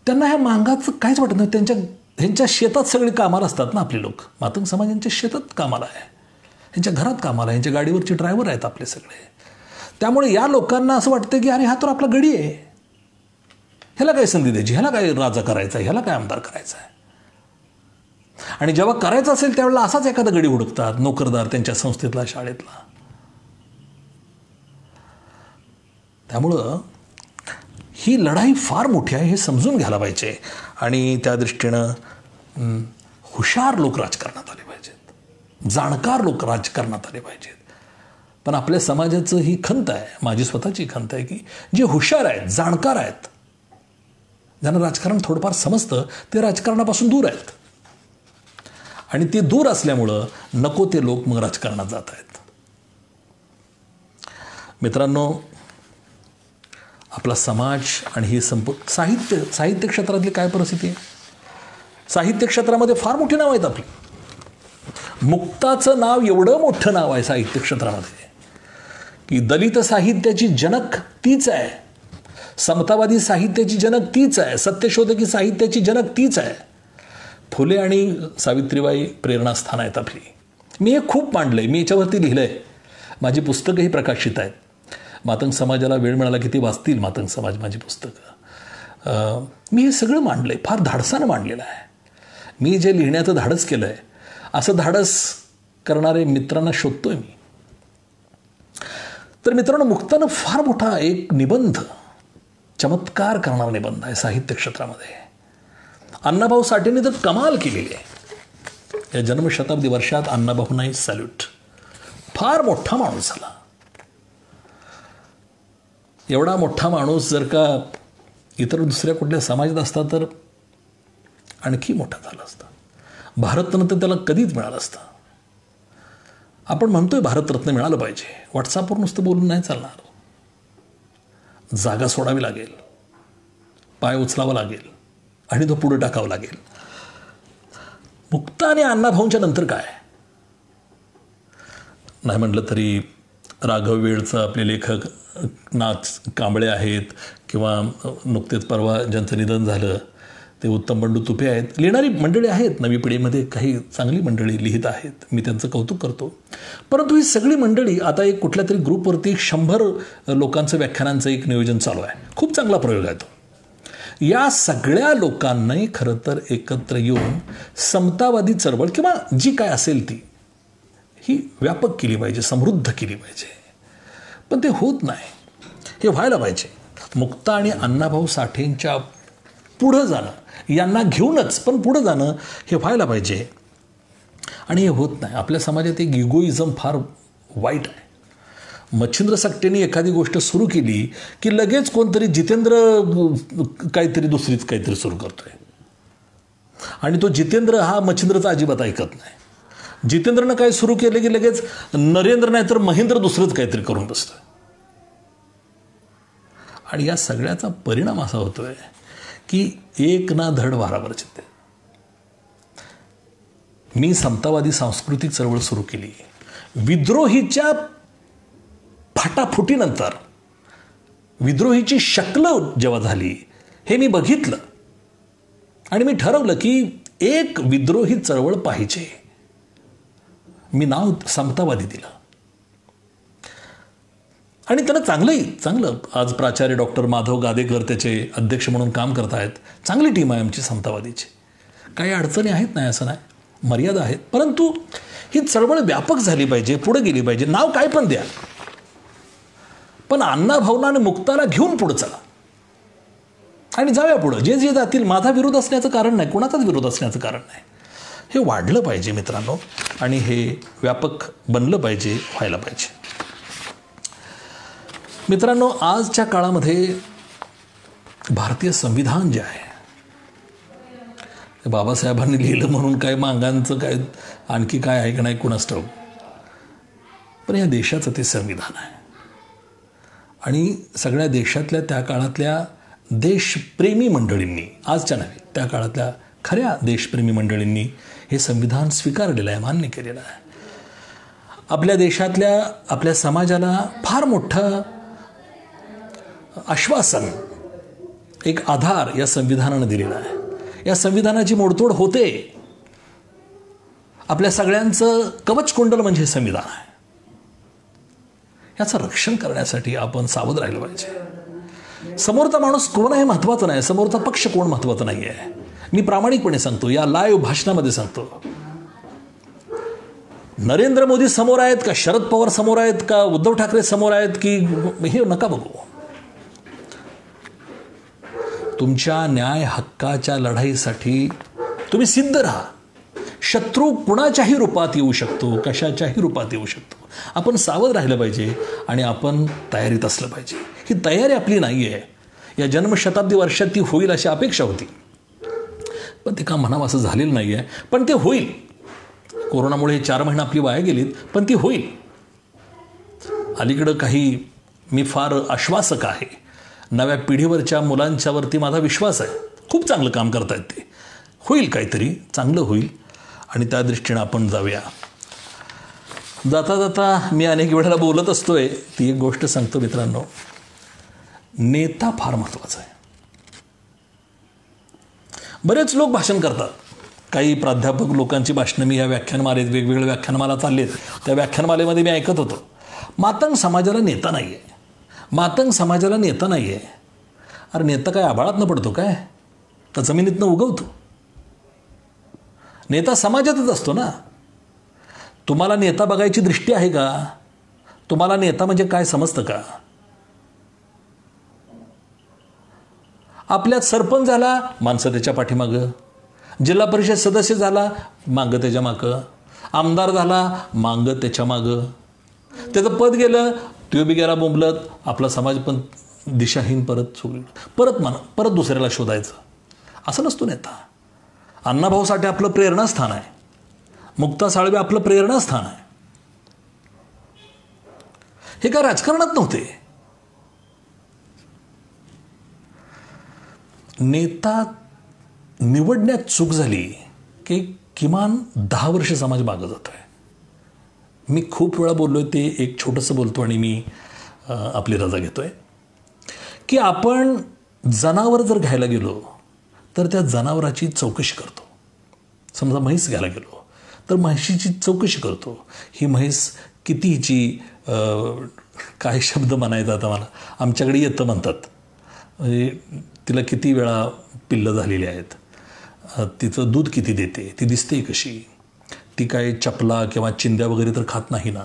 A: त्यांना ह्या मागाचं काहीच वाटत नाही. ह्यांच्या शेतात सगळी कामाला असतात ना आपले लोक. मातंग समाज यांच्या शेतात कामाला आहे, ह्यांच्या घरात कामाला, ह्यांच्या गाडीवरचे ड्रायव्हर आहेत आपले सगळे. त्यामुळे या लोकांना असं वाटतं की अरे हा तर आपला गडी आहे, ह्याला काय संधी द्यायची, ह्याला काय राजा करायचा आहे, ह्याला काय आमदार करायचा आहे. आणि जेव्हा करायचं असेल त्यावेळेला असाच एखादा गडी हुडकतात, नोकरदार त्यांच्या संस्थेतला, शाळेतला. त्यामुळं ही लढाई फार मोठी आहे हे समजून घ्यायला पाहिजे. आणि त्या दृष्टीनं हुशार लोक राजकारणात आले पाहिजेत, जाणकार लोक राजकारणात आले पाहिजेत. पण आपल्या समाजाचं ही खंत आहे, माझी स्वतःची खंत आहे, की जे हुशार आहेत, जाणकार आहेत, ज्यांना राजकारण थोडंफार समजतं, ते राजकारणापासून दूर आहेत. आणि ते दूर असल्यामुळं नको ते लोक मग राजकारणात जात आहेत. मित्रांनो, आपला समाज आणि ही साहित्य क्षेत्रातली काय परिस्थिती आहे. साहित्य क्षेत्रामध्ये फार मोठी नाव आहेत आपली. मुक्ताचं नाव एवढं मोठं नाव आहे साहित्य क्षेत्रामध्ये की दलित साहित्याची जनक तीच आहे, समतावादी साहित्याची जनक तीच आहे, सत्यशोधकी साहित्याची जनक तीच आहे. फुले आणि सावित्रीबाई प्रेरणास्थान आहेत आपली. मी हे खूप मांडलं आहे, मी याच्यावरती लिहिलं आहे. माझी पुस्तकंही प्रकाशित आहेत. मातंग समाजाला वेळ मिळाला की ते वाचतील मातंग समाज माझी पुस्तकं. मी हे सगळं मांडलं आहे, फार धाडसानं मांडलेलं आहे. मी जे लिहिण्याचं धाडस केलं आहे, असं धाडस करणारे मित्रांना शोधतोय मी. तर मित्रांनो, मुक्तानं फार मोठा एक निबंध, चमत्कार करणारा निबंध आहे साहित्य क्षेत्रामध्ये. अण्णाभाऊ साठेंनी तर कमाल केलेली आहे. या जन्मशताब्दी वर्षात अण्णाभाऊंनाही सॅल्यूट. फार मोठा माणूस झाला. एवढा मोठा माणूस जर का इतर दुसऱ्या कुठल्या समाजात असता तर आणखी मोठा झाला असता. भारतरत्न तर त्याला कधीच मिळालं असतं. आपण म्हणतोय भारतरत्न मिळालं पाहिजे, व्हॉट्सअपवर नुसतं बोलून नाही चालणार. जागा सोडावी लागेल, पाय उचलावा लागेल आणि तो पुढे टाकावा लागेल. मुक्ता आणि अण्णाभाऊंच्या नंतर काय नाही म्हटलं तरी राघव वेळचं आपले लेखक नाथ कांबळे आहेत, किंवा नुकतेच परवा ज्यांचं निधन झालं ते उत्तम बंडू तुपे आहेत. लिहिणारी मंडळी आहेत नवी पिढीमध्ये, काही चांगली मंडळी लिहित आहेत, मी त्यांचं कौतुक करतो. परंतु ही सगळी मंडळी आता एक कुठल्या तरी ग्रुपवरती 100 लोकांचं व्याख्यानांचं एक नियोजन चालू आहे. खूप चांगला प्रयोग आहे तो. या सगळ्या लोकांनाही खरं तर एकत्र येऊन समतावादी चळवळ किंवा जी काय असेल ती ही व्यापक केली पाहिजे, समृद्ध केली पाहिजे. पण ते होत नाही. हे व्हायला पाहिजे. मुक्ता आणि अण्णाभाऊ साठेंच्या पुढं जाणं, यांना घेऊनच पण पुढं जाणं हे व्हायला पाहिजे. आणि हे होत नाही. आपल्या समाजात एक इगोइझम फार वाईट आहे. मच्छिंद्र सकटेंनी एखादी गोष्ट सुरू केली की लगेच कोणतरी जितेंद्र काहीतरी दुसरीच काहीतरी सुरू करतोय. आणि तो जितेंद्र हा मच्छिंद्रचा अजिबात ऐकत नाही. जितेंद्रनं काय सुरू केलं की लगेच नरेंद्र नाही तर महेंद्र दुसरंच काहीतरी करून बसतोय. आणि या सगळ्याचा परिणाम असा होतोय की एक ना धड भाराभर चित्ते. मी समतावादी सांस्कृतिक चळवळ सुरू केली. विद्रोहीच्या फाटाफुटीनंतर विद्रोहीची शक्ल जेव्हा झाली हे मी बघितलं आणि मी ठरवलं की एक विद्रोही चळवळ पाहिजे. मी नाव समतावादी दिलं आणि त्याला चांगलं आज प्राचार्य डॉक्टर माधव गादेकर त्याचे अध्यक्ष म्हणून काम करत आहेत. चांगली टीम आहे आमची समतावादीची. काही अडचणी आहेत नाही असं नाही, मर्यादा आहेत. परंतु ही चळवळ व्यापक झाली पाहिजे, पुढे गेली पाहिजे. नाव काय पण द्या, पण अण्णाभाऊंना आणि मुक्ताला घेऊन पुढे चला आणि जाऊया पुढं. जे जे जातील, माझा विरोध असण्याचं कारण नाही, कोणाचाच विरोध असण्याचं कारण नाही. हे वाढलं पाहिजे मित्रांनो आणि हे व्यापक बनलं पाहिजे, व्हायला पाहिजे. मित्रांनो, आजच्या काळामध्ये भारतीय संविधान जे आहे, बाबासाहेबांनी लिहिलं म्हणून काय मागांचं काय आणखी काय आहे का नाही कुणास ठाऊक. पण या देशाचं ते संविधान आहे आणि सगळ्या देशातल्या त्या काळातल्या देशप्रेमी मंडळींनी, आजच्या नव्हे त्या काळातल्या खऱ्या देशप्रेमी मंडळींनी हे संविधान स्वीकारलेलं आहे, मान्य केलेलं आहे. आपल्या देशातल्या आपल्या समाजाला फार मोठं आश्वासन, एक आधार या संविधानानं दिलेला आहे. या संविधानाची मोडतोड होते. आपल्या सगळ्यांचं कवचकुंडल म्हणजे संविधान आहे. याचं रक्षण करण्यासाठी आपण सावध राहिलं पाहिजे. समोरचा माणूस कोण आहे महत्त्वाचं नाही, समोरचा पक्ष कोण महत्त्वाचं नाही आहे. मी प्रामाणिकपणे सांगतो, या लाईव्ह भाषणामध्ये सांगतो. नरेंद्र मोदी समोर आहेत का, शरद पवार समोर आहेत का, उद्धव ठाकरे समोर आहेत की, हे नका बघू. तुमच्या न्याय हक्काच्या लढाईसाठी तुम्ही सिद्ध राहा. शत्रू कुणाच्याही रूपात येऊ शकतो, कशाच्याही रूपात येऊ शकतो. आपण सावध राहिलं पाहिजे आणि आपण तयारीत असलं पाहिजे. ही तयारी आपली नाही आहे. या जन्मशताब्दी वर्षात ती होईल अशी अपेक्षा होती, पण ते का म्हणावं असं झालेलं नाही आहे. पण ते होईल. कोरोनामुळे हे 4 महिने आपली वाया गेलीत, पण ती होईल. अलीकडं काही मी फार आश्वासक आहे. नव्या पिढीवरच्या मुलांच्यावरती माझा विश्वास आहे. खूप चांगलं काम करतायत ते. होईल, काहीतरी चांगलं होईल आणि त्या दृष्टीनं आपण जाऊया. जाता जाता मी अनेक वेळेला बोलत असतोय, ती एक गोष्ट सांगतो मित्रांनो. नेता फार महत्त्वाचा आहे. बरेच लोक भाषण करतात. काही प्राध्यापक लोकांची भाषणं मी या व्याख्यानमालेत, वेगवेगळ्या व्याख्यानमाला चाललेत, त्या व्याख्यानमालेमध्ये मी ऐकत होतो. मातंग समाजाला नेता नाही आहे, मातंग समाजाला नेता नाही आहे. अरे नेता काय आभाळातनं पडतो काय, का जमिनीतनं उगवतो? नेता समाजातच असतो ना. तुम्हाला नेता बघायची दृष्टी आहे का? तुम्हाला नेता म्हणजे काय समजतं का? आपल्यात सरपंच झाला, माणसं त्याच्या पाठीमागं. जिल्हा परिषद सदस्य झाला, मागं त्याच्या मागं. आमदार झाला, मागं त्याच्या मागं. त्याचं पद गेलं, तो बी गेला बोंबलत. आपला समाज पण दिशाहीन, परत दुसऱ्याला शोधायचं. असं नसतो नेता. अण्णाभाऊ साठे आपलं प्रेरणास्थान आहे. मुक्ता साळवे आपलं प्रेरणास्थान आहे. हे काय राजकारणात नव्हते. नेता निवडण्यात चूक झाली की किमान 10 वर्ष समाज मागं जातोय. मी खूप वेळा बोललोय, ते एक छोटंसं बोलतो आणि मी आपली रजा घेतोय की आपण जनावर जर घ्यायला गेलो तर त्या जनावराची चौकशी करतो. समजा म्हैस घ्यायला गेलो तर म्हैशीची चौकशी करतो. ही म्हैस किती हिची, काय शब्द म्हणायचा आता मला, आमच्याकडे येतं म्हणतात, म्हणजे तिला किती वेळा पिल्लं झालेली आहेत, तिचं दूध किती देते, ती दिसते कशी, ती काय चपला किंवा चिंध्या वगैरे तर खात नाही ना,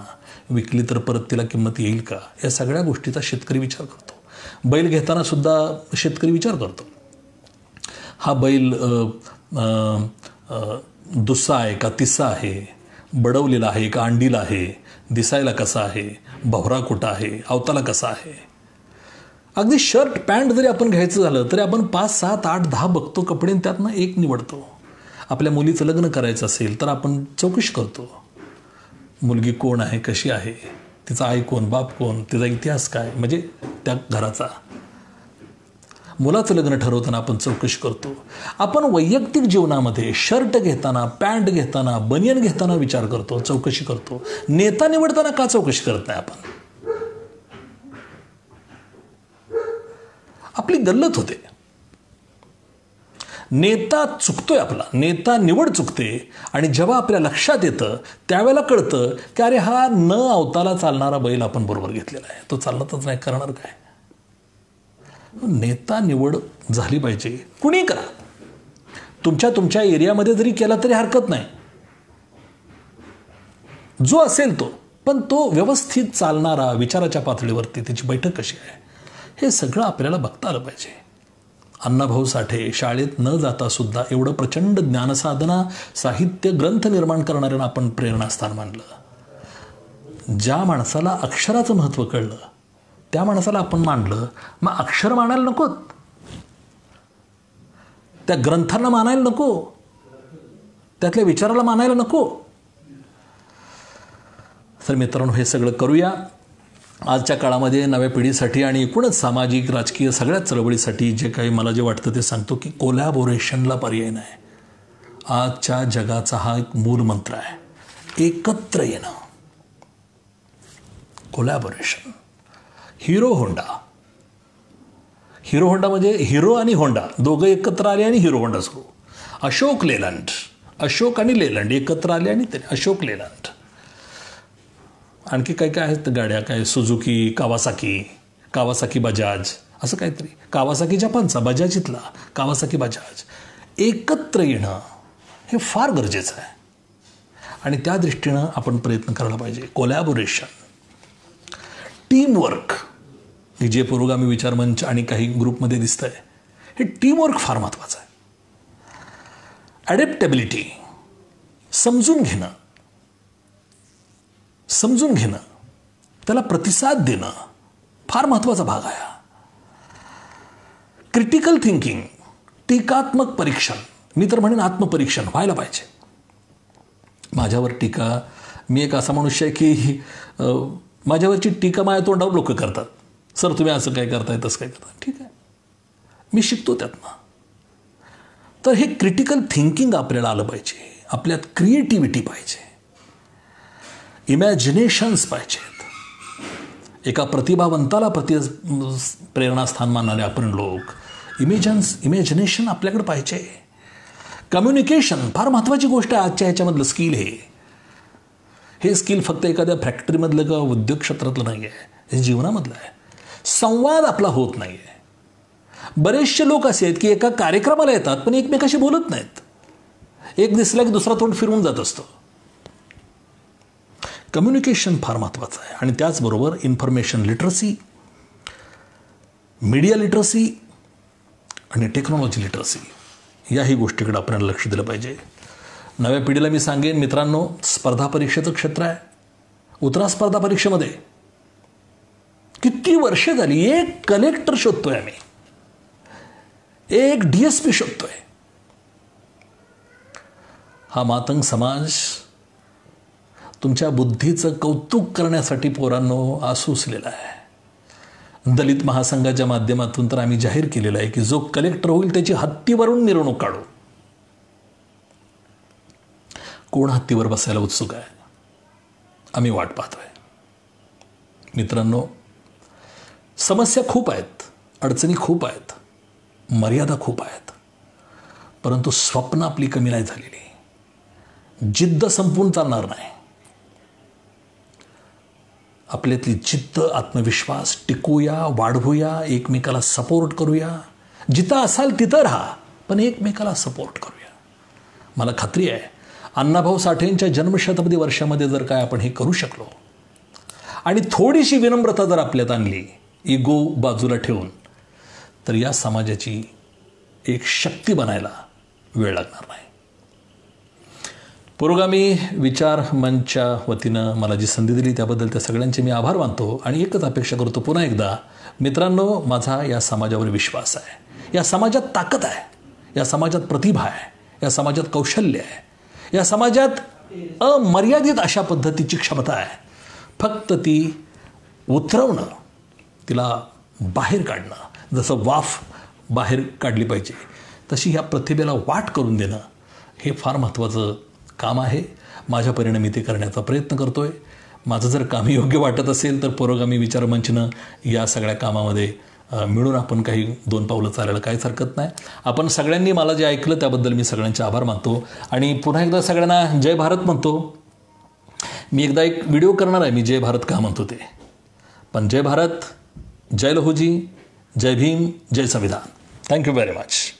A: विकली तर परत तिला किंमत येईल का, या सगळ्या गोष्टीचा शेतकरी विचार करतो. बैल घेताना सुद्धा शेतकरी विचार करतो. हा बैल दुस्सा आहे का तिस्सा आहे, बडवलेला आहे का अंडीला आहे, दिसायला कसा आहे, भवरा कुठं आहे, अवताला कसा आहे. अगदी शर्ट पॅन्ट जरी आपण घ्यायचं झालं तरी आपण 5, 7, 8, 10 बघतो कपडे, त्यातनं एक निवडतो. आपल्या मुलीचं लग्न करायचं असेल तर आपण चौकशी करतो. मुलगी कोण आहे, कशी आहे, तिचा आई कोण, बाप कोण, तिचा इतिहास काय, म्हणजे त्या घराचा. मुलाचं लग्न ठरवताना आपण चौकशी करतो. आपण वैयक्तिक जीवनामध्ये शर्ट घेताना, पॅन्ट घेताना, बनियन घेताना विचार करतो, चौकशी करतो. नेता निवडताना का चौकशी करत नाही आपण? आपली गल्लत होते. नेता चुकतोय, आपला नेता निवड चुकते. आणि जेव्हा आपल्या लक्षात येतं त्यावेळेला कळतं की अरे हा न अवताला चालणारा बैल आपण बरोबर घेतलेला आहे, तो चालतच नाही, करणार काय. नेता निवड झाली पाहिजे. कुणी करा, तुमच्या एरियामध्ये जरी केला तरी हरकत नाही, जो असेल तो, पण तो व्यवस्थित चालणारा, विचाराच्या पातळीवरती त्याची बैठक कशी आहे, हे सगळं आपल्याला बघता आलं पाहिजे. अण्णाभाऊ साठे शाळेत न जाता सुद्धा एवढं प्रचंड ज्ञानसाधना, साहित्य, ग्रंथ निर्माण करणाऱ्यांना आपण प्रेरणास्थान मानलं. ज्या माणसाला अक्षराचं महत्त्व कळलं त्या माणसाला आपण मानलं. मग अक्षर मानायला नको, त्या ग्रंथांना मानायला नको, त्यातल्या विचाराला मानायला नको. तर मित्रांनो, हे सगळं करूया. आजच्या काळामध्ये नव्या पिढीसाठी आणि एकूणच सामाजिक राजकीय सगळ्याच चळवळीसाठी जे काही मला जे वाटतं ते सांगतो की कोलॅबोरेशनला पर्याय नाही. आजच्या जगाचा हा एक मूल मंत्र आहे, एकत्र येणं. कोलॅबोरेशन. हिरो होंडा म्हणजे हिरो आणि होंडा दोघं एकत्र आले आणि हिरो होंडा सुरू. अशोक आणि लेलंड एकत्र आले आणि ते अशोक लेलंड. आणखी काय काय आहेत गाड्या, काय सुझुकी, कावासाकी बजाज, असं काहीतरी. कावासाकी जपानचा, बजाज इथला, कावासाकी बजाज. एकत्र येणं हे फार गरजेचं आहे आणि त्या दृष्टीनं आपण प्रयत्न करायला पाहिजे. कोलॅबोरेशन, टीमवर्क, हे जे पुरोगामी विचारमंच आणि काही ग्रुपमध्ये दिसतंय, हे टीमवर्क फार महत्त्वाचं आहे. ॲडॅप्टेबिलिटी, समजून घेणं, त्याला प्रतिसाद देणं फार महत्त्वाचा भाग आहे. क्रिटिकल थिंकिंग, टीकात्मक परीक्षण, मी तर म्हणेन आत्मपरीक्षण व्हायला पाहिजे. माझ्यावर टीका, मी एक असा मनुष्य आहे की माझ्यावरची टीका माझ्या तोंडावर लोक करतात. सर तुम्ही असं काय करताय, तसं काय करताय. ठीक आहे, मी शिकतो त्यातनं. तर हे क्रिटिकल थिंकिंग आपल्याला आलं पाहिजे. आपल्यात क्रिएटिव्हिटी पाहिजे, इमॅजिनेशन्स पाहिजेत. एका प्रतिभावंताला प्रेरणास्थान मानणारे आपण लोक, इमॅजिनेशन आपल्याकडे पाहिजे. कम्युनिकेशन फार महत्त्वाची गोष्ट आहे आजच्या ह्याच्यामधलं स्किल. हे स्किल फक्त एखाद्या फॅक्टरीमधलं किंवा उद्योग क्षेत्रातलं नाही आहे, हे जीवनामधलं आहे. संवाद आपला होत नाही आहे. बरेचसे लोक असे आहेत की एका कार्यक्रमाला येतात पण एकमेकाशी बोलत नाहीत. एक दिसला की दुसरा तोंड फिरवून जात असतो. कम्युनिकेशन फार महत्त्वाचं आहे. आणि त्याचबरोबर इन्फॉर्मेशन लिटरसी, मीडिया लिटरसी आणि टेक्नॉलॉजी लिटरसी, याही गोष्टीकडे आपल्याला लक्ष दिलं पाहिजे. नव्या पिढीला मी सांगेन मित्रांनो, स्पर्धा परीक्षेचं क्षेत्र आहे. उतरा स्पर्धा परीक्षेमध्ये. किती वर्ष झाली एक कलेक्टर शोधतोय आम्ही, एक DSP शोधतोय. हा मातंग समाज तुमच्या बुद्धीचं कौतुक करण्यासाठी पोरांनो आसूसलेला आहे. दलित महासंघाच्या माध्यमातून तर आम्ही जाहीर केलेलं आहे की जो कलेक्टर होईल त्याची हत्तीवरून मिरवणूक काढू. कोण हत्तीवर बसायला उत्सुक आहे, आम्ही वाट पाहतोय. मित्रांनो, समस्या खूप आहेत, अडचणी खूप आहेत, मर्यादा खूप आहेत, परंतु स्वप्न आपली कमी नाही झालेली. जिद्द संपून चालणार नाही. आपल्यातली जिद्द, आत्मविश्वास टिकूया, वाढवूया, एकमेकाला सपोर्ट करूया. जिथं असाल तिथं राहा, पण एकमेकाला सपोर्ट करूया. मला खात्री आहे अण्णाभाऊ साठेंच्या जन्मशताब्दी वर्षामध्ये जर काय आपण हे करू शकलो आणि थोडीशी विनम्रता जर आपल्यात आणली, इगो बाजूला ठेवून, तर या समाजाची एक शक्ती बनायला वेळ लागणार नाही. पुरोगामी विचार मंचच्या वतीनं मला जी संधी दिली त्याबद्दल त्या सगळ्यांचे मी आभार मानतो आणि एकच अपेक्षा करतो पुन्हा एकदा, मित्रांनो, माझा या समाजावर विश्वास आहे. या समाजात ताकद आहे, या समाजात प्रतिभा आहे, या समाजात कौशल्य आहे, या समाजात अमर्यादित अशा पद्धतीची क्षमता आहे. फक्त ती उतरवणं, तिला बाहेर काढणं, जसं वाफ बाहेर काढली पाहिजे तशी ह्या प्रतिभेला वाट करून देणं, हे फार महत्त्वाचं काम आहे. माझ्या परिणामी ते करण्याचा प्रयत्न करतोय. माझं जर काम योग्य वाटत असेल तर पुरोगामी विचार मंचनं या सगळ्या कामामध्ये मिळून आपण काही 2 पावलं चालायला काहीच हरकत नाही. आपण सगळ्यांनी मला जे ऐकलं त्याबद्दल मी सगळ्यांचे आभार मानतो आणि पुन्हा एकदा सगळ्यांना जय भारत म्हणतो. मी एकदा एक व्हिडिओ करणार आहे, मी जय भारत का म्हणतो ते. पण जय भारत, जय लहूजी, जय भीम, जय संविधान. Thank you very much.